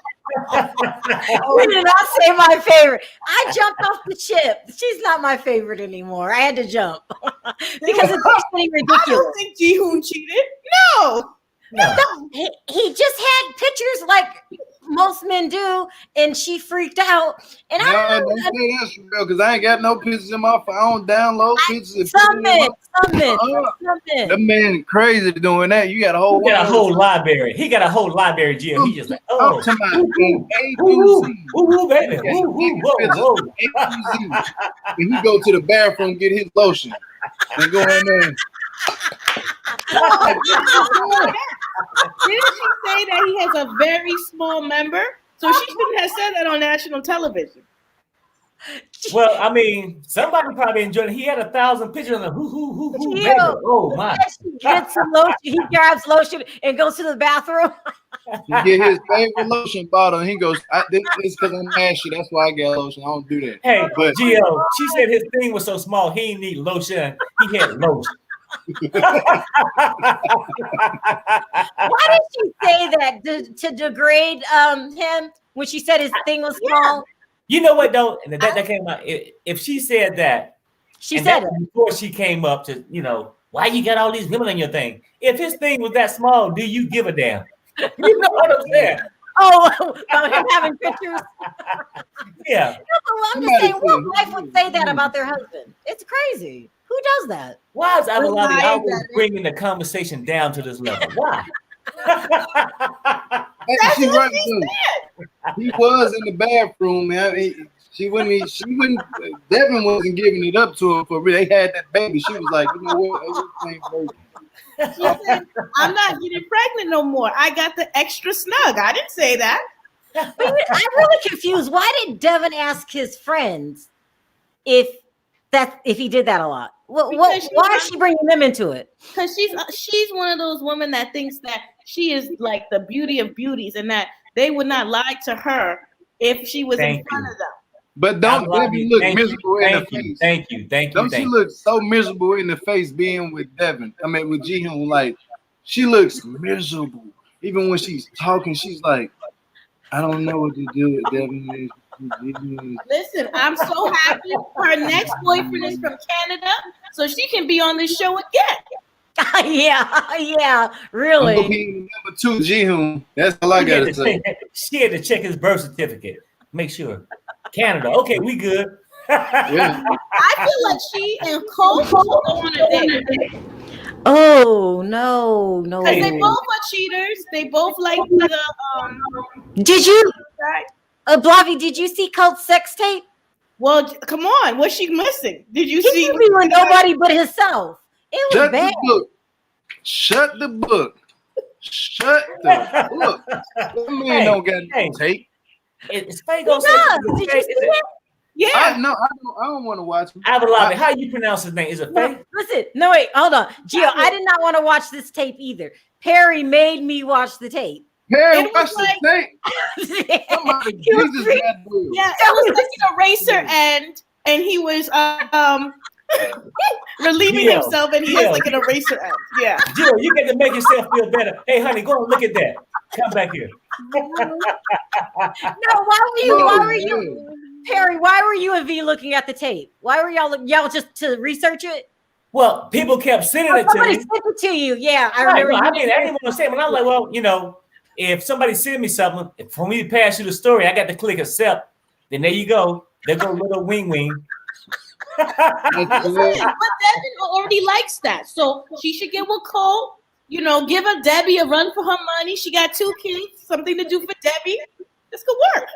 We did not say my favorite. I jumped off the ship. She's not my favorite anymore. I had to jump because it's getting ridiculous. I don't think Jihoon cheated. No. He just had pictures like most men do, and she freaked out. And I No, don't don't say that's real, because I ain't got no pictures in my phone. I don't download pictures. And some men. That man crazy doing that. You got a whole He got a whole library. He got a whole library, Jill. He just like, I'm oh, talking about woo, baby, whoa. And he go to the bathroom, get his lotion, and go in there. Didn't she say that he has a very small member? So she shouldn't have said that on national television. Well, I mean, somebody probably enjoyed it. He had 1,000 pictures on the who, baby. Oh my! He gets some lotion. He grabs lotion and goes to the bathroom. He get his favorite lotion bottle, and he goes, "This is because I'm ashy. That's why I got lotion. I don't do that." Hey, but Gio, she said his thing was so small he didn't need lotion. He had lotion. Why did she say that to degrade him when she said his thing was small? You know what though? And that came out. If she said that, she said it before she came up to, why you got all these women on your thing? If his thing was that small, do you give a damn? You know what I'm saying? Oh, about him having pictures. Yeah. No, I'm just saying, what wife would say that about their husband? It's crazy. Who does that? Why is Avalati always bringing the conversation down to this level? Why? She right there. He was in the bathroom, man. Devin wasn't giving it up to him for real. They had that baby. She was like, you know what? She said, I'm not getting pregnant no more. I got the extra snug. I didn't say that. But I'm really confused. Why did Devin ask his friends if he did that a lot? Why is she bringing them into it? Because she's one of those women that thinks that she is like the beauty of beauties, and that they would not lie to her if she was in front of them. But don't Devin look miserable in the face. Thank you. Don't she look so miserable in the face being with Devin? I mean, with Jihoon, like she looks miserable. Even when she's talking, she's like, I don't know what to do with Devin. Listen, I'm so happy. Her next boyfriend is from Canada, so she can be on this show again. Yeah, really. Number 2, Jihoon. That's all I gotta say. She had to check his birth certificate. Make sure. Canada. Okay, we good. Yeah. I feel like she and Cole should go on a date. Oh no. Because they both are cheaters. They both like the Did you Blavi, did you see Colt's sex tape? Well, come on. What's she missing? Did you see? He with nobody but himself. It was bad. Shut the book. Shut the book. That man don't got no tape. It's fake on Did you see it? Yeah. I don't want to watch it. Avalati, how you pronounce his name? Is it fake? Listen, no, wait, hold on. Gio, I did not want to watch this tape either. Perry made me watch the tape. Perry watched the tape. Yeah, it was like an eraser end, and he was relieving himself, and he has like an eraser end. Yeah. Jill, you get to make yourself feel better. Hey, honey, go and look at that. Come back here. No, why were you, Perry? Why were you and V looking at the tape? Why were y'all just to research it? Well, people kept sending it to me. Somebody sent it to you. Yeah, I remember. I didn't want to say it, but I'm like, well, if somebody send me something, for me to pass you the story, I got to click accept. Then there you go. There go little wing. But Devin already likes that, so she should get with Cole. Give her Debbie a run for her money. She got 2 kids, something to do for Debbie. This could work.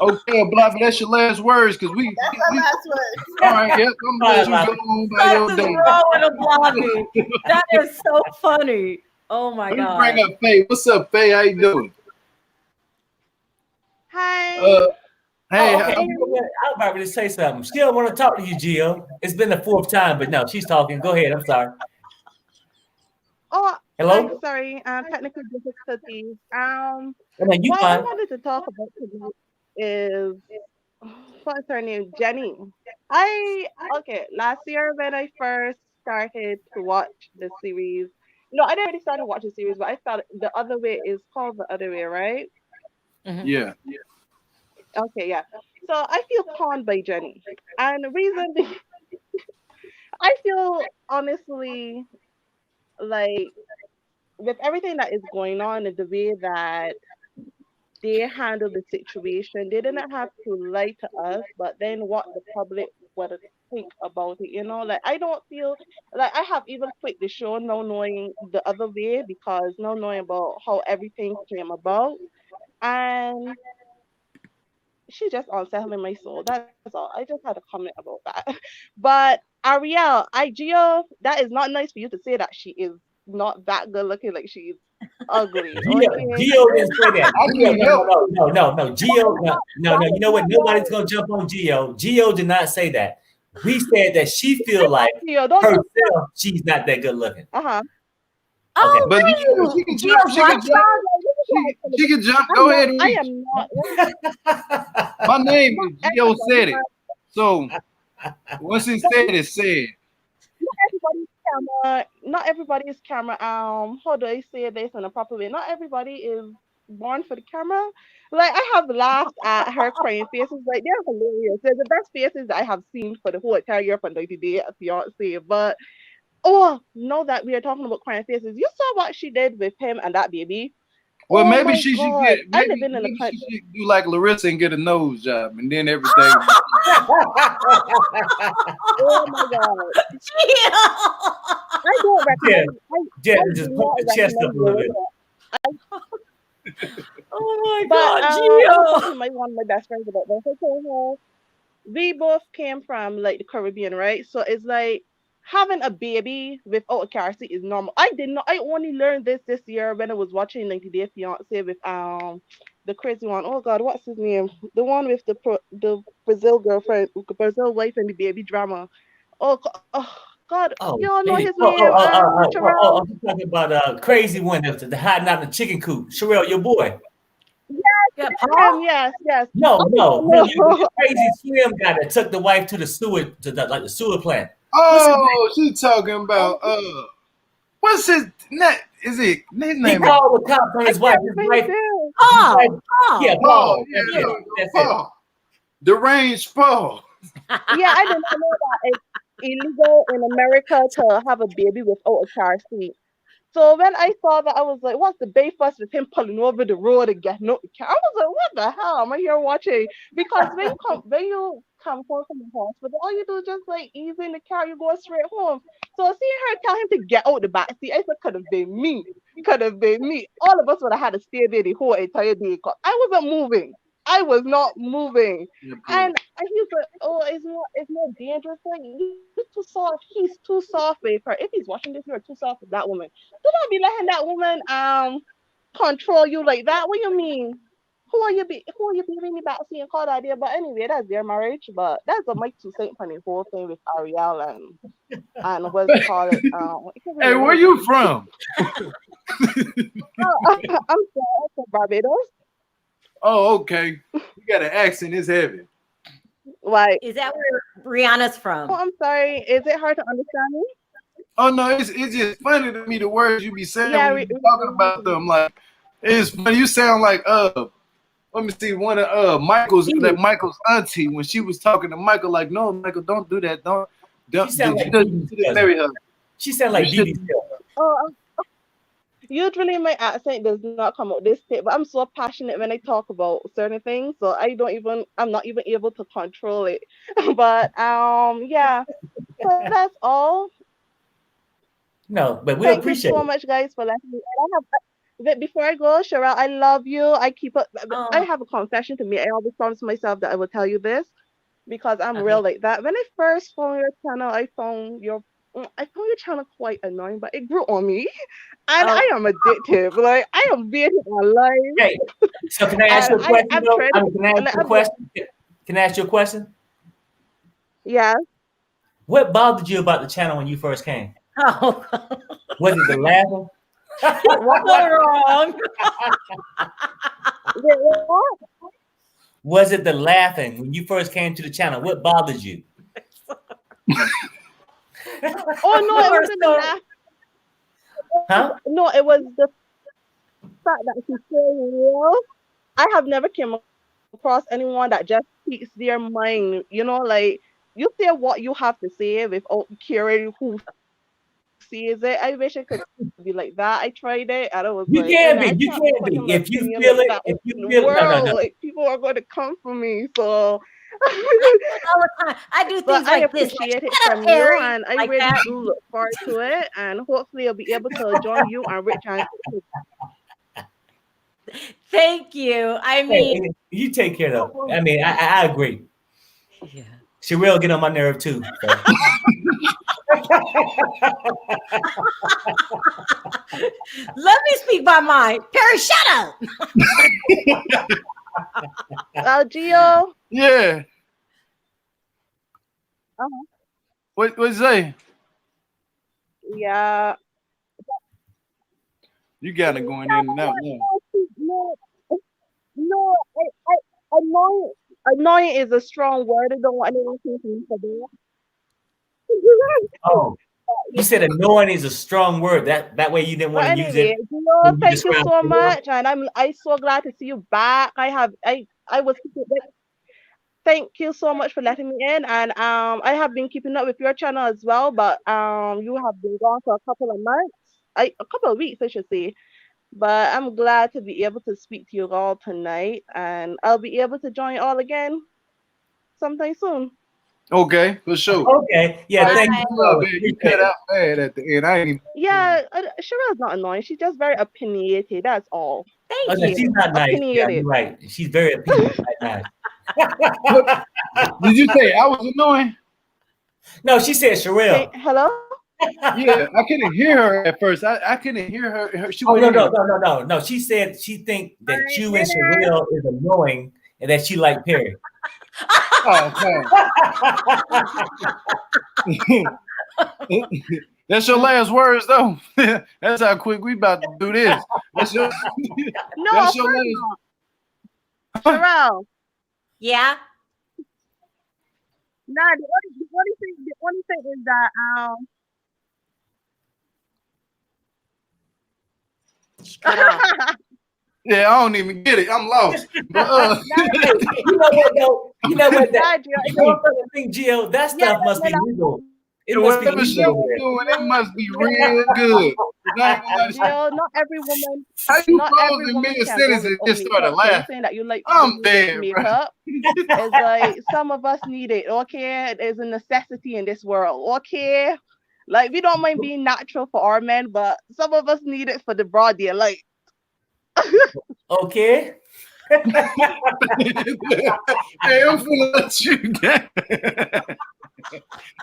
Okay, Blavi, that's your last words, because That's our last words. All right, yep. I'm going to go on by your day. Wrong with a Blavi. That is so funny. Oh my God. Let me bring up Faye. What's up, Faye? How you doing? Hi. Hey. Okay. I was about to say something. Still want to talk to you, Gio. It's been the 4th time, but no, she's talking. Go ahead. I'm sorry. Oh, hello. I'm sorry. Technical difficulties. You what fine. I wanted to talk about today is what's her name? Jenny. Last year when I first started to watch the series. I didn't really start to watch the series, but I thought The Other Way is called The Other Way, right? Mm-hmm. Yeah. Okay, yeah. So I feel conned by Jenny. And the reason I feel honestly like with everything that is going on and the way that they handled the situation. They didn't have to lie to us, but then what the public would think about it, like I don't feel like I have even quit the show now knowing the other way because now knowing about how everything came about. And she just unsettling my soul. That's all. I just had a comment about that. But Ariel, Gio, that is not nice for you to say that she is not that good looking, like she's ugly. Okay. Gio didn't say that. I can't help. No. Gio, no. You know what? Nobody's gonna jump on Gio. Gio did not say that. We said that she feel like Gio, don't herself she's not that good looking. Uh-huh. Oh, But really? she can jump. She can jump. Go ahead and I reach. am not. My name is Gio said it. So once he said it, said. Not everybody's camera. How do I say this in a proper way? Not everybody is born for the camera. Like I have laughed at her crying faces. Like they're hilarious. They're the best faces I have seen for the whole entire year for 90 Day Fiance. But now that we are talking about crying faces, you saw what she did with him and that baby. Well, Oh maybe my she should God. get. I Maybe, live in maybe a she country. should do like Larissa and get a nose job, and then everything. Oh my God. I don't recommend. Yeah, I just do pump not the chest up a little bit. Oh my But God, I was Gio. talking to one of my best friends about this. I told her we both came from like the Caribbean, right? So it's like having a baby without a car seat is normal. I did not. I only learned this year when I was watching 90 Day Fiance with the crazy one. Oh God, what's his name? The one with the Brazil girlfriend, Brazil wife, and the baby drama. Oh God, Oh, you all know baby. his name. Terrell. I'm talking about crazy one, the hiding out in the chicken coop. Sherelle, your boy. Yeah, Paul? Yes. No, Oh, the crazy slim guy that took the wife to the sewer, the sewer plant. Oh, she talking about what's his name? Is it his He name? called the cops on his wife. His wife. Paul. Yeah, Paul. Paul. That's it. Paul. Deranged Paul. Yeah, I did not know that it's illegal in America to have a baby without a car seat. So when I saw that, I was like, what's the bay fuss with him pulling over the road and getting out the car? I was like, what the hell am I here watching? Because when you come home from the hospital, all you do is just like ease in the car, you go straight home. So seeing her tell him to get out the back seat, I said, could have been me. Could have been me. All of us would have had to stay there the whole entire day. I wasn't moving. I was not moving. And he's like, oh, it's more dangerous. Like, you're too soft. He's too soft with her. If he's watching this, you're too soft with that woman. Do not be letting that woman control you like that. What you mean? Who are you being in the backseat and call that idea? But anyway, that's their marriage. But that's a Mike 2 Cent funny whole thing with Ariella and what do you call it? Hey, where you from? I'm from Barbados. Oh, okay. You got an accent. It's heavy. Like, Is that where Rihanna's from? oh, I'm sorry. Is it hard to understand me? Oh no, it's just funny to me the words you be saying Yeah, when you be talking about them. Like it's funny. You sound like let me see, one of Michael's auntie when she was talking to Michael, like, no, Michael, don't do that. Don't She sound like you should marry her. She sound like Dee Dee. Oh, usually my accent does not come out this thick, but I'm so passionate when I talk about certain things, so I'm not even able to control it. But yeah. So that's all. No, but we Thank appreciate you so it. much, guys, for letting me. Before I go, Cheryl, I love you. I have a confession to me. I always promise myself that I will tell you this because I'm real like that. When I first found your channel, I found your channel quite annoying, but it grew on me, and I am addictive. Like I am very online. Hey, so can I ask you a question? Can I ask you a question? Yeah. What bothered you about the channel when you first came? Oh, Was it the laughing? what's wrong? Was it the laughing when you first came to the channel? What bothered you? Oh no, it wasn't the laugh. Huh? No, it was the fact that she's so real. I have never came across anyone that just speaks their mind. Like you say what you have to say without caring who appreciate it. I wish it could be like that. I tried it and I was You like, can I be. You can't can put be. my If you opinion feel like it, that if out you in the feel it, world. no. Like people are going to come for me. So all the time. I do but things I like this. Like, appreciate it shut up, from you, Harry. and I Like really that. do look forward to it. And hopefully, I'll be able to join you and Rich and Thank you. I Hey, mean, you take care of. I mean, I agree. yeah. She will get on my nerve too. So. Let me speak my mind. Perry, shut up. Gio. Yeah. Uh-huh. What you say? Yeah. You got it going in and out now. No, annoying is a strong word. I don't want anyone to think for that. Oh, you said annoying is a strong word. That way you didn't want But to use anyway, it. Gio, thank you describe so the word. much, and I so glad to see you back. I was thank you so much for letting me in, and I have been keeping up with your channel as well, but you have been gone for a couple of months, a couple of weeks I should say. But I'm glad to be able to speak to you all tonight, and I'll be able to join you all again sometime soon. Okay, for sure. Okay, yeah, thank you. Oh, man, you cut out bad at the end. I ain't even. Yeah, Sherelle's not annoying. She's just very opinionated. That's all. Thank Oh, no, you. she's not nice. Yeah, Opinionated. you're right. She's very opinionated. Nice. Did you say I was annoying? No, she said Sherelle. Hello? Yeah, I couldn't hear her at first. I couldn't hear her. She Oh went no, in. no. She said she think that you and Sherelle is annoying and that she like Perry. Oh, okay. That's your last words, though. That's how quick we about to do this. That's your, No, that's your first last. Sherelle. Yeah. Nah, the only thing is that Cut off. Yeah, I don't even get it. I'm lost. But, You know what though? You know what? Nah, You know what I think, Gio? That stuff must be legal. It must be whatever she legal. was doing, it must be real good. Gio, not every woman. How you Not froze every in woman mid can sentence go and with just started makeup. So you laughing? saying that you like I'm dead, bro. makeup? It's like some of us need it. Okay, it is a necessity in this world. Okay, like we don't mind being natural for our men, but some of us need it for the broad day. Like, Okay. Hey, I'm finna let you get.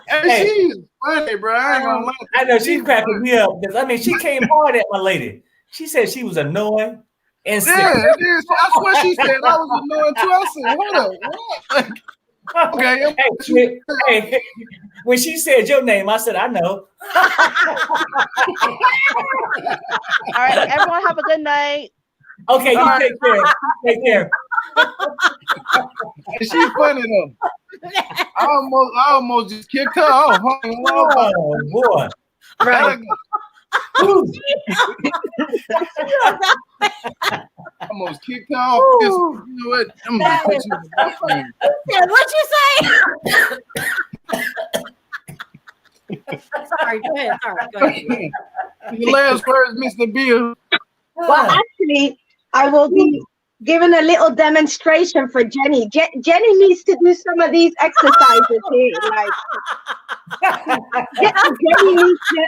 Hey, she's funny, bro. I ain't gonna lie. I know she's cracking me up because I mean she came hard at my lady. She said she was annoying and sick. Yeah, it is. That's what she said. I was annoying too. I said, hold up, what? Okay. Hey, when she said your name, I said, I know. all right, everyone have a good night. Okay, you take care. Take care. She's funny though. I almost just kicked her off. Oh boy. Right. Almost kicked her off. You know what? I'm gonna put you in the background. What'd you say? Sorry, go ahead. The last words, Mr. Bill. Well, actually, I will be giving a little demonstration for Jenny. Jenny needs to do some of these exercises here. Like, Jenny needs to.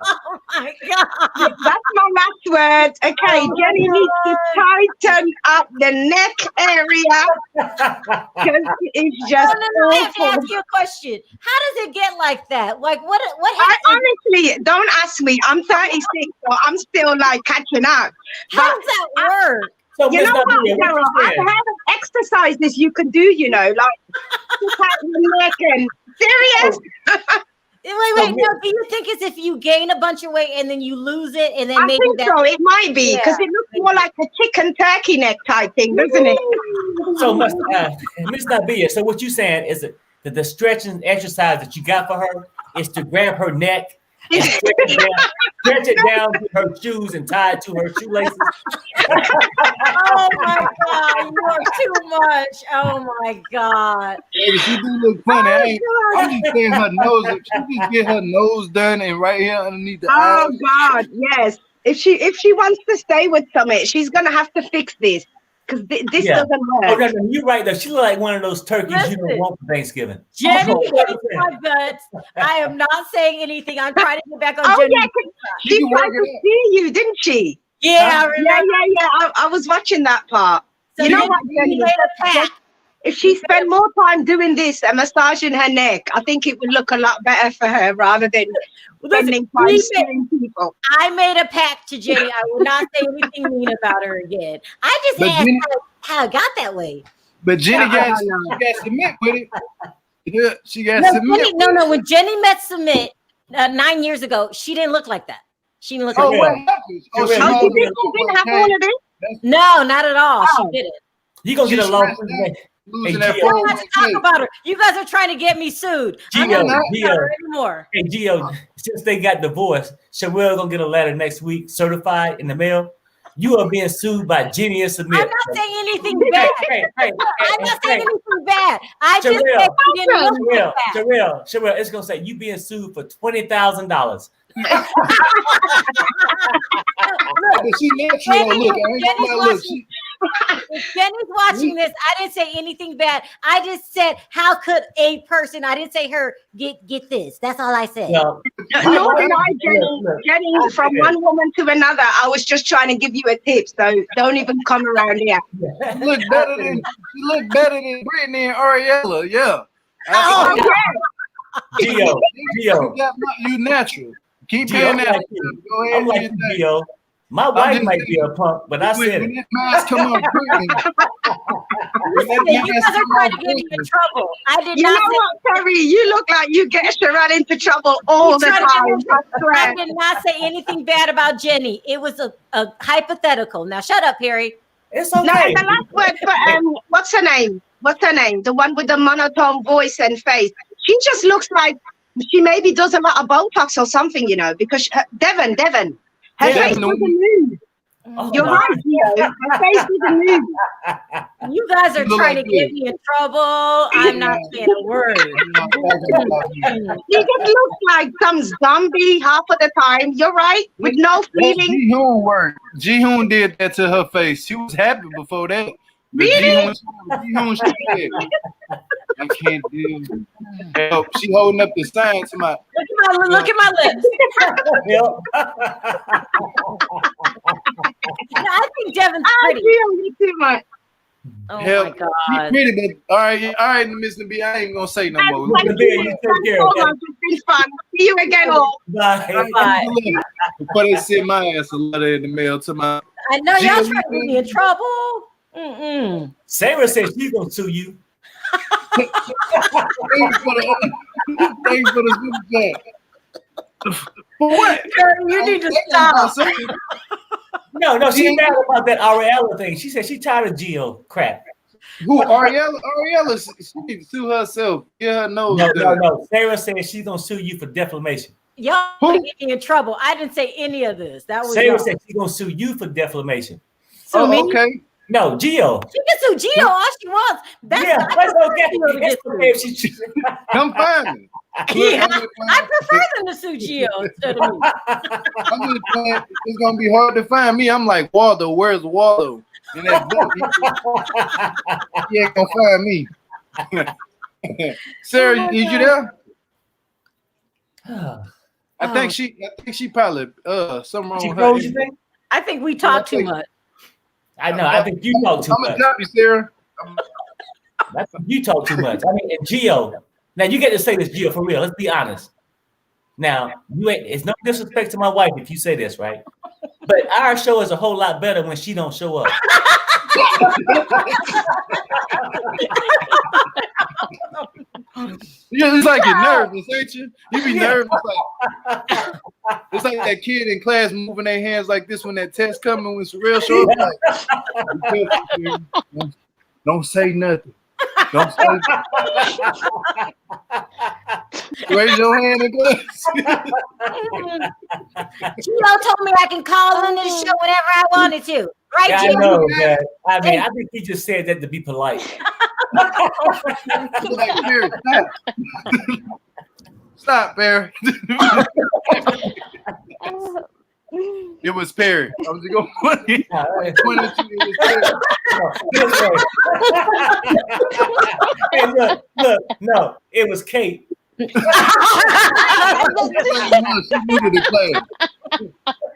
Oh my God. That's my last words. Okay, Jenny needs to tighten up the neck area because it's just No, I have to awful. ask you a question. How does it get like that? Like what I happens? honestly don't ask me. I'm 36, so I'm still like catching up. How does that work? So You Miss know what, Nadia, what Carol? you I saying? have exercises you can do, you know, like tighten the neck and serious. Wait. No, do you think it's if you gain a bunch of weight and then you lose it and then I maybe think that? so. It might be because Yeah. it looks more like a chicken turkey neck type thing, doesn't it? So Miss Nadia, so what you saying is that the stretching exercise that you got for her is to grab her neck stretch it down to her shoes and tie it to her shoelaces. Oh my God, you are too much. Oh my God. Baby, she do look funny. I'm just saying her nose. If she just get her nose done and right here underneath the Oh eyes. God, yes. If she wants to stay with Summit, she's gonna have to fix this because this doesn't work. Oh, no, you're right though. She look like one of those turkeys you Listen. don't want for Thanksgiving. Jenny Oh, hates my guts. I am not saying anything. I'm trying to get back on Oh Jenny. yeah, 'cause she can tried work to it out. see you, didn't she? Yeah, I Yeah, remember. yeah. I was watching that part. So You know then what, we Jenny? made a pact. If she spent more time doing this and massaging her neck, I think it would look a lot better for her rather than spending time suing people. I made a pact to Jenny. I will not say anything mean about her again. I just But asked Jenny- how it got that way. But Jenny got No. she got Sumit with it. Yeah, she got No, Sumit. Jenny, no. When Jenny met Sumit 9 years ago, she didn't look like that. She didn't look Oh, like what that. happened? Oh, Oh, she Oh, always she didn't have all of this? No, not at all. Oh. She didn't. You gonna She get a long stressed out. Losing Hey, that Gio. We don't have to talk 401k. about her. You guys are trying to get me sued. I'm not Gio, talking about her anymore. Hey Gio, since they got divorced, Sherelle gonna get a letter next week, certified in the mail. You are being sued by Jenny and Sumit. I'm not saying anything bad. I'm not saying anything bad. I just Sherelle, said she didn't look like that. Sherelle, it's gonna say you being sued for $20,000. She natural. Jenny, Look, I ain't Jenny's gonna lie, look. watching. If Jenny's watching this, I didn't say anything bad. I just said, how could a person? I didn't say her get this. That's all I said. Well, Nor did I, Jenny. Look. Jenny, from one woman to another, I was just trying to give you a tip, so don't even come around here. She look better than Brittany and Ariella. Yeah. Oh, Gio, You natural. Keep Gio, being I'm natural. like you. Go ahead. I'm like do you, your thing. Gio. My wife just might be a punk, but I said When it. that mask come on, Brittany. You guys are trying to get me in trouble. I did you know not say. what, Terry? You look like you get Sherelle into trouble all the trying to get time. me- I swear. I did not say anything bad about Jenny. It was a hypothetical. Now shut up, Harry. It's No, okay. the last word for what's her name? What's her name? The one with the monotone voice and face. She just looks like she maybe does a lot of Botox or something, you know, because Devin. Her Devin, face was a nude. Oh, You're my right, Gio. Her face was a nude. You guys are You look trying like to get me in trouble. I'm not saying a word. She just looks like some zombie half of the time. You're right, with no feeling. Jihoon worked. Jihoon did that to her face. She was happy before that. But Really? Jihoon, she said, I can't deal. Help. She holding up the sign to my. Look at my lips. I think Devin's I pretty. feel you too much. Oh Help. my She God. pretty, but all right, Mr. B. I ain't gonna say no more. Thank Look at you. you, take Thanks care so of that. much. It's been fun. See you again, all. Bye. Bye. Before they send my ass a letter in the mail to my. I know y'all Jill, trying to get me in trouble. Mm-mm. Sarah said she's gonna sue you. Thanks for the super chat. For what? You need to stop. No, she's mad about that Ariella thing. She said she tired of Gio crap. Who? Ariella? Ariella, she need to sue herself. Get her nose done. No. Sarah said she's gonna sue you for defamation. Y'all Who? gonna get me in trouble. I didn't say any of this. That was Sarah y'all. said she's gonna sue you for defamation. Sue me. Oh, okay. No, Gio. She can sue Gio all she wants. That's Yeah, I that's prefer okay. Gio to It's get okay if sued. she. Come find me. Yeah, Look, I prefer them to sue Gio instead of me. I'm just playing. It's gonna be hard to find me. I'm like Waldo. Where's Waldo? In that book, he ain't gonna find me. Sarah, is you there? I think she probably something wrong She with froze, her. you think? I think we talk too much. I know. I think you talk too I'm much. gonna drop you, Sarah. I think you talk too much. I mean, and Gio. Now you get to say this, Gio, for real. Let's be honest. Now you ain't. It's no disrespect to my wife if you say this, right? But our show is a whole lot better when she don't show up. It's like you're nervous, ain't you? You be nervous. Like, it's like that kid in class moving their hands like this when that test coming when Sherelle shows up. Like, don't say nothing. Don't say Raise your hand and go. Gio told me I can call in this show whenever I wanted to. Right, Yeah, I Gio? know, man. I mean, I think he just said that to be polite. Like, Perry, stop, Perry. It was Perry. I was going to point at you. It was Perry. Hey, look, no, it was Kate. She needed to play.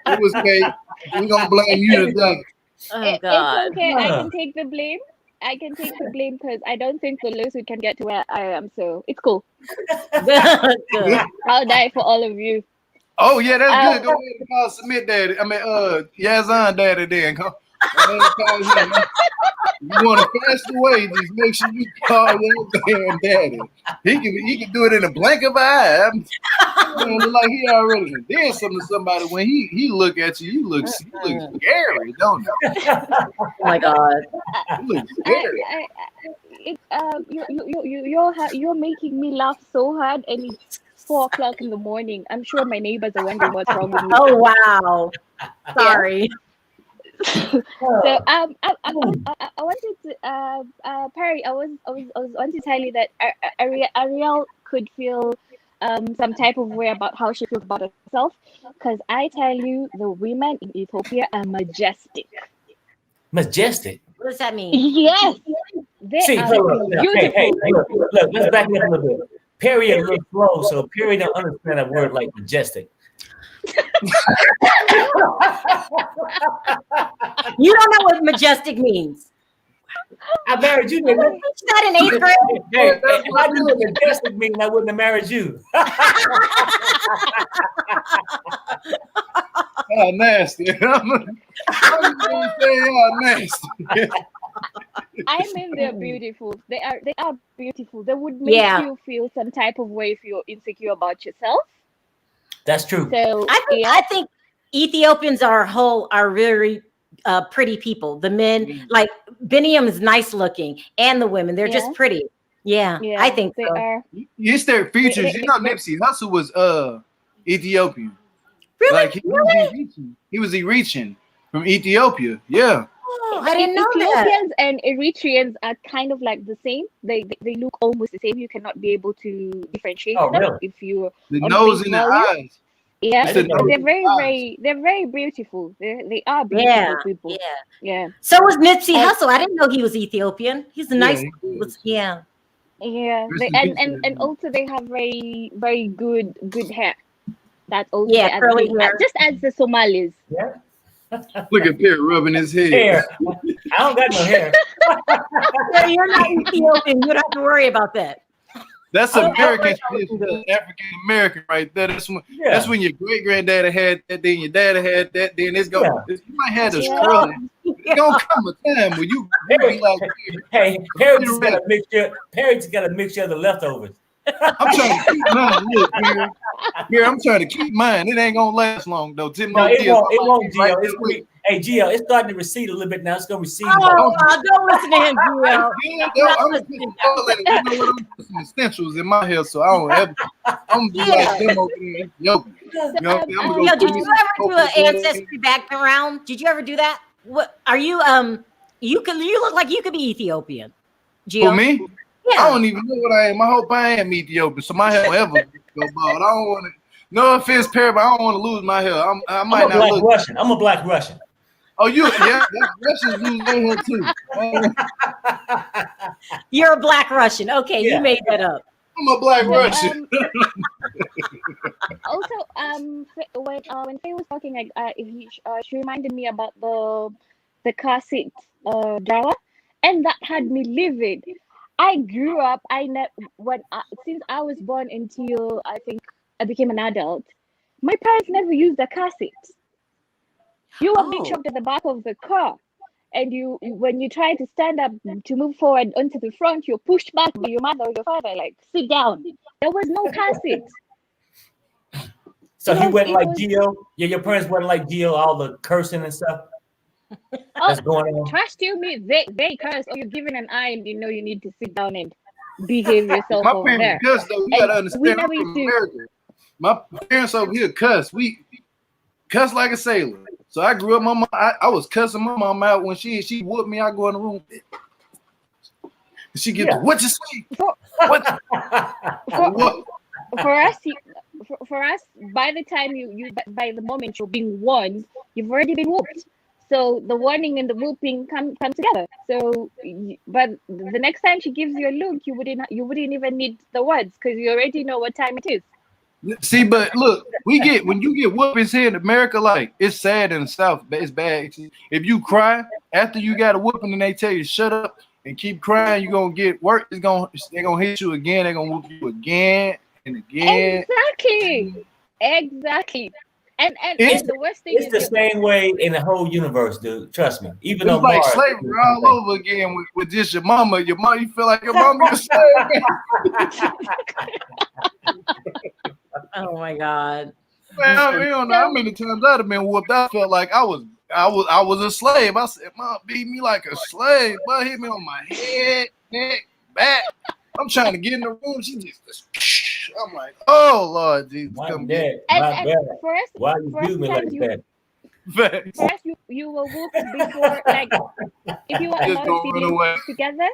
It was Kate. We're going to blame you today. Oh, God. It's okay. I can take the blame. I can take the blame because I don't think the lawsuit can get to where I am. So it's cool. Good. I'll die for all of you. Oh, yeah, that's good. Go ahead and call Sumit daddy. I mean, Yazan daddy then. Call him. You want to pass away, just make sure you call your damn daddy. He can do it in a blink of an eye. Like he already did something to somebody. When he look at you, you look scary, don't you? Oh my God. You look scary. You're making me laugh so hard, and it's 4:00 in the morning. I'm sure my neighbors are wondering what's wrong with me. Oh, wow. Sorry. So I wanted to Perry, I wanted to tell you that Ariel could feel some type of way about how she feels about herself, because I tell you, the women in Ethiopia are majestic. Majestic. What does that mean? Yes, they See, are look, beautiful. hey, look, let's back it up a little bit. Perry a little slow, so Perry don't understand a word like majestic. You don't know what majestic means. I married you, nigga. You said in 8th grade. Hey, if I knew what majestic means, I wouldn't have married you. Oh, nasty. I'm gonna say nasty. I mean, they're beautiful. They are beautiful. They would make you feel some type of way if you're insecure about yourself. That's true. So I think Ethiopians are very pretty people. The men, like Biniam, is nice looking, and the women, they're just pretty. Yeah, I think they so. are. It's their features. You know, Nipsey Hussle was Ethiopian. Really? Like he was Eritrean from Ethiopia. Yeah. Oh, I didn't know that. Ethiopians and Eritreans are kind of like the same. They look almost the same. You cannot be able to differentiate them if you the nose and the eyes. Yeah, they're very beautiful. They are beautiful people. Yeah. So was Nipsey Hussle. I didn't know he was Ethiopian. He's a nice. Yeah. And also they have very very good hair. That's also curly hair. Just as the Somalis. Yeah. Look at Pierre rubbing his head. Hair. I don't got no hair. You're not Ethiopian. You don't have to worry about that. That's American, African American right there. That's when your great granddaddy had that, then your daddy had that, then it's going. You might have this curly. It's gonna come a time when you be like, hey, Perry just got a mixture. Perry just got a mixture of the leftovers. I'm trying to keep mine. Look, here, I'm trying to keep mine. It ain't gonna last long though. No, it won't, Gio. Hey, Gio, it's starting to recede a little bit now. It's gonna recede. Don't listen to him, Gio. I'm putting essentials in my hair, so I don't ever. I'm gonna be like them over there. Yo, did you ever do an ancestry background? Did you ever do that? What are you? You look like you could be Ethiopian. Gio. For me? Yeah. I don't even know what I am. I hope I am Ethiopian, so my hair will ever go bald. I don't want to. No offense, Perry, but I don't want to lose my hair. I'm a black Russian. I'm a black Russian. Oh, Russians lose their hair too. You're a black Russian. Okay, you made that up. I'm a black Russian. Also, when Faye was talking, she reminded me about the cassette drama, and that had me livid. I grew up. Since I was born until I think I became an adult, my parents never used a cassette. You were being shoved at the back of the car, and when you try to stand up to move forward onto the front, you're pushed back by your mother or your father, like sit down. There was no cassette. So he went like Gio. Yeah, your parents went like Gio, all the cursing and stuff. That's going on. Trust you me, they curse. Or you're giving an eye, and you know you need to sit down and behave yourself My over there. parents cuss though. You gotta understand. I'm from America. My parents over here cuss. We cuss like a sailor. So I grew up. My mom, I was cussing my mom out when she whooped me. I go in the room. She get to what you say? What? For us, by the time by the moment you're being warned, you've already been whooped. So the warning and the whooping come together. So, but the next time she gives you a look, you wouldn't even need the words because you already know what time it is. See, but look, when you get whoopings here in America, like it's sad in the South, but it's bad. If you cry after you got a whooping and they tell you shut up and keep crying, you're gonna get work. They're gonna hit you again. They're gonna whoop you again and again. Exactly. And the worst thing it's the same way in the whole universe, dude. Trust me. Even it's though like Mars, slavery all over again with just your mama. Your mom, you feel like your mama is slave. Oh my God. Man, I don't know how many times I'd have been whooped. I felt like I was a slave. I said, Mom beat me like a slave, but hit me on my head, neck, back. I'm trying to get in the room. She just I'm like, oh Lord Jesus, come get and for us, why you do me like that? For us, you were whooped before, like if you were a lot of siblings together.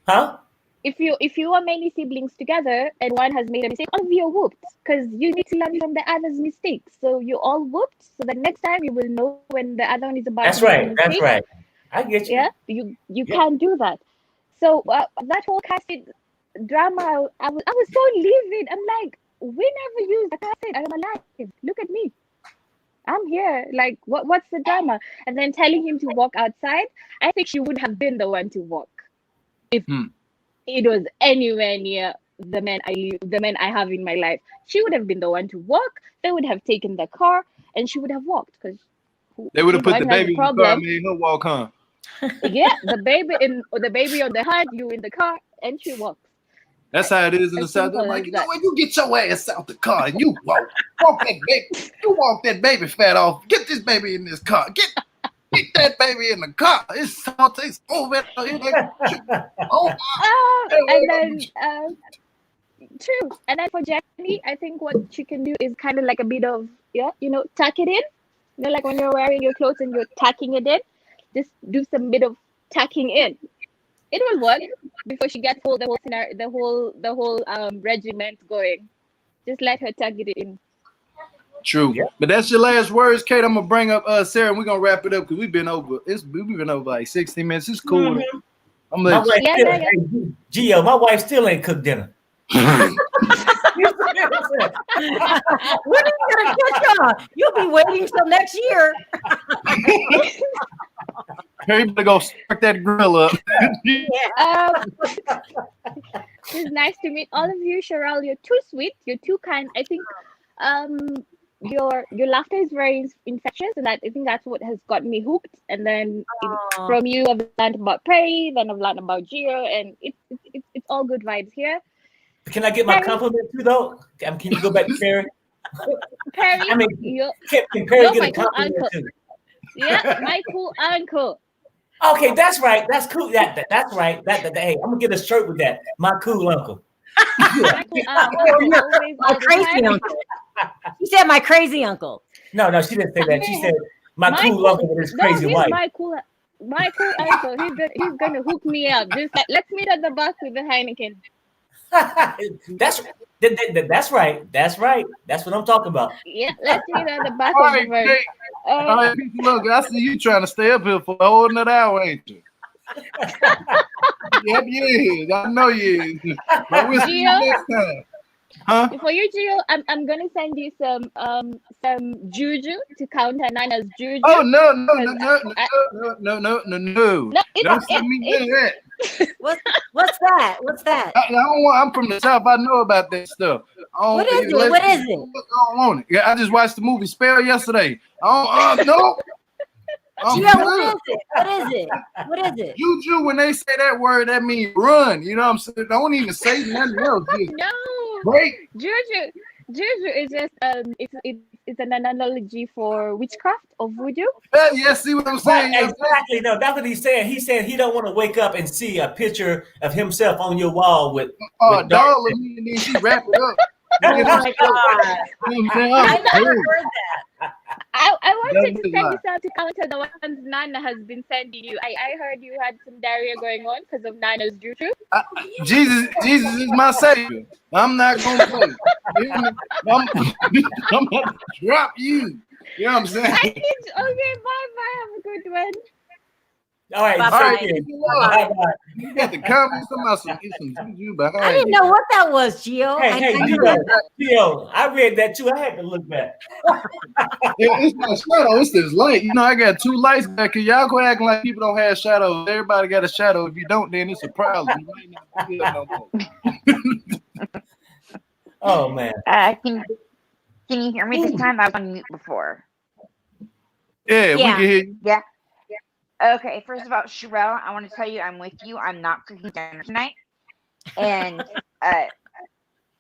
Huh? If you are many siblings together and one has made a mistake, all of you are whooped because you need to learn from the other's mistakes. So you're all whooped. So the next time you will know when the other one is about to make a mistake. That's right. I get you. Yeah, you can't do that. So that whole casted drama, I was so livid. I'm like, we never used a casted. I'm alive. Look at me. I'm here. Like, what's the drama? And then telling him to walk outside. I think she would have been the one to walk if it was anywhere near the men I have in my life. She would have been the one to walk. They would have taken the car, and she would have walked because they would have put the baby in the car and made her walk, huh? Yeah, the baby on the head, you in the car, and she walks. That's how it is in the South. They're like, you know what? You get your ass out the car and you walk that baby. You walk that baby fat off. Get this baby in this car. Get that baby in the car. It's salty. It's over. And then true. And then for Jenny, I think what she can do is kind of like a bit of tuck it in. You know, like when you're wearing your clothes and you're tucking it in. Just do some bit of tucking in. It will work before she gets the whole regiment going. Just let her tuck it in. True. Yeah. But that's your last words, Kate. I'm gonna bring up Sarah and we're gonna wrap it up because we've been over like 60 minutes. It's cool. Mm-hmm. My wife still ain't cooked dinner. When are you gonna catch on? You'll be waiting till next year. Hey, you better go spark that grill up. It's nice to meet all of you, Cheryl. You're too sweet. You're too kind. I think your laughter is very infectious, and I think that's what has got me hooked. And then from you, I've learned about Perry, then I've learned about Gio, and it's all good vibes here. Can I get my compliment too, though? Can you go back to Perry? Perry, I mean, can Perry get a compliment too? Yeah, my cool uncle. Okay, that's right. That's cool. That's right. Hey, I'm gonna get a shirt with that. My cool uncle. My cool uncle. My crazy uncle. She said my crazy uncle. No, she didn't say that. She said my cool uncle with his crazy wife. My cool uncle. He's gonna hook me up. Just like, let's meet at the bus with the Heineken. That's right. That's right. That's what I'm talking about. Yeah, let's meet at the bus. All right, all right, look, I see you trying to stay up here for a whole another hour, ain't you? Yep, you is. I know you is. But we'll see you next time. Huh? For you, Gio, I'm gonna send you some juju to counter Nana's juju. Oh no! Don't send me that. What's that? What's that? I'm from the South. I know about that stuff. What is it? What is it? I don't want it. Yeah, I just watched the movie Spell yesterday. No. Gio, what is it? What is it? What is it? Juju, when they say that word, that means run. You know what I'm saying? Don't even say nothing else. No. Break. Juju is just it's an analogy for witchcraft or voodoo. Yeah, see what I'm saying? Right, exactly. No, that's what he's saying. He said he don't want to wake up and see a picture of himself on your wall with dark doll of me, and then she wrap it up. Oh my God. You know what I'm saying? I never heard that. I wanted to That's send a this out to counter the ones Nana has been sending you. I heard you had some diarrhea going on because of Nana's juju. Jesus is my savior. I'm not gonna play. I'm gonna drop you. You know what I'm saying? Okay, bye. Have a good one. All right, Bye-bye. bye-bye. You got the comments about some juju behind I didn't you. know what that was, Gio. Hey, Gio, I read that too. I had to look back. It's not shadow, it's this light. You know, I got two lights back here. Y'all go acting like people don't have shadows. Everybody got a shadow. If you don't, then it's a problem. You might not be here no more. Oh man. Can you hear me this time? I was on mute before. Yeah, we can hear you. Yeah. Okay, first of all, Sherelle, I want to tell you I'm with you. I'm not cooking dinner tonight. And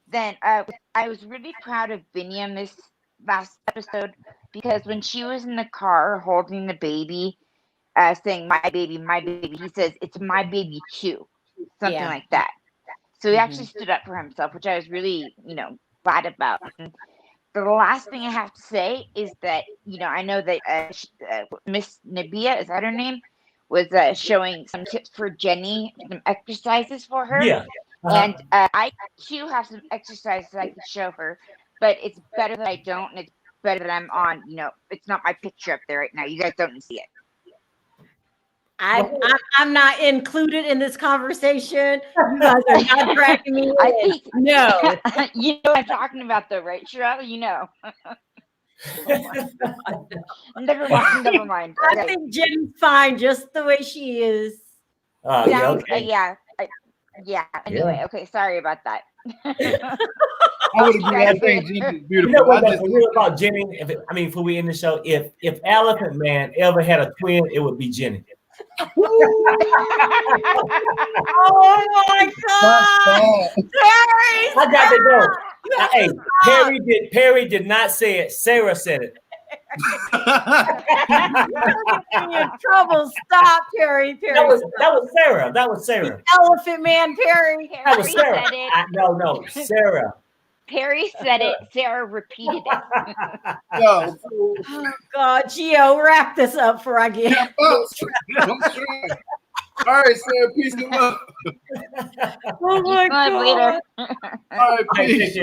then I was really proud of Vinny on this last episode because when she was in the car holding the baby, saying my baby, he says, it's my baby too. Something like that. So he actually stood up for himself, which I was really, glad about. And the last thing I have to say is that, I know that Miss Nabia, is that her name, was showing some tips for Jenny, some exercises for her. Yeah. And I, too, have some exercises I could show her, but it's better that I don't, and it's better that I'm on, it's not my picture up there right now. You guys don't see it. I'm not included in this conversation. You guys are not tracking me. I think no. You know what I'm talking about, though, right, Sherelle? You know. Never mind. I think Jenny's fine just the way she is. Yeah, okay. Yeah. Anyway, okay. Sorry about that. I would agree. I think Jenny's beautiful. You know what? That's real about Jenny. Before we end the show, if Elephant Man ever had a twin, it would be Jenny. Oh my God, Perry! I got to go. Hey, Perry did not say it. Sarah said it. You're in trouble. Stop, Perry. That was Sarah. That was Sarah. Elephant Man, Perry. That was Sarah. Said it. No, Sarah. Perry said it. Sarah repeated it. Yo, Oh God, Gio, wrap this up before I get. I'm trying. All right, Sarah, peace and love. Oh my God. Later. All right, peace.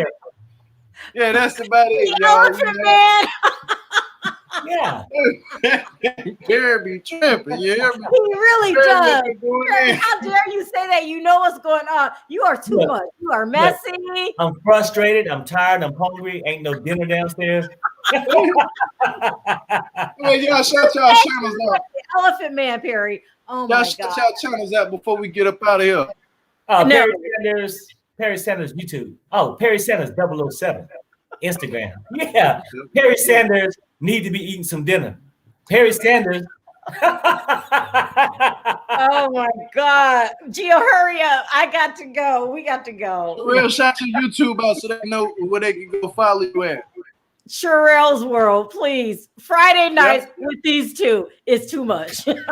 Yeah, that's about it, y'all. Elephant Man. Yeah. Perry be tripping, you hear me? He really does. Perry, It. how dare you say that? You know what's going on. You are too much. You are messy. I'm frustrated. I'm tired. I'm hungry. Ain't no dinner downstairs. Hey, y'all shut y'all channels out. Elephant Man, Perry. Oh my Y'all God. shut y'all channels out before we get up out of here. No. Perry Sanders YouTube. Oh, Perry Sanders 007 Instagram. Yeah. Perry Sanders need to be eating some dinner. Perry Sanders. Oh my God. Gio, hurry up. I got to go. We got to go. Real shout to YouTube out so they know where they can go follow you at. Sherelle's World, please. Friday nights with these two is too much. Make sure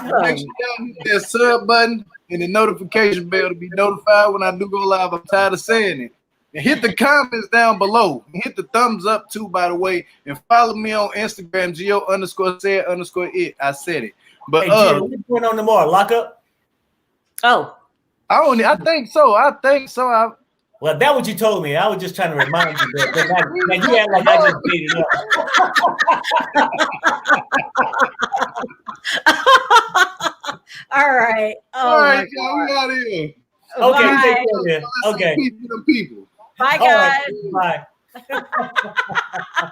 y'all hit that sub button and the notification bell to be notified when I do go live. I'm tired of saying it. And hit the comments down below. And hit the thumbs up too, by the way. And follow me on Instagram, Gio_said_it. I said it. But hey, Gio, what's going on tomorrow? Lock up? Oh. I think so. Well, that's what you told me. I was just trying to remind you that. Now you act like I just made it up. All right. Oh, all right, y'all. We out of here. Okay, bye. take care. Okay. People. Bye, guys. All right, bye.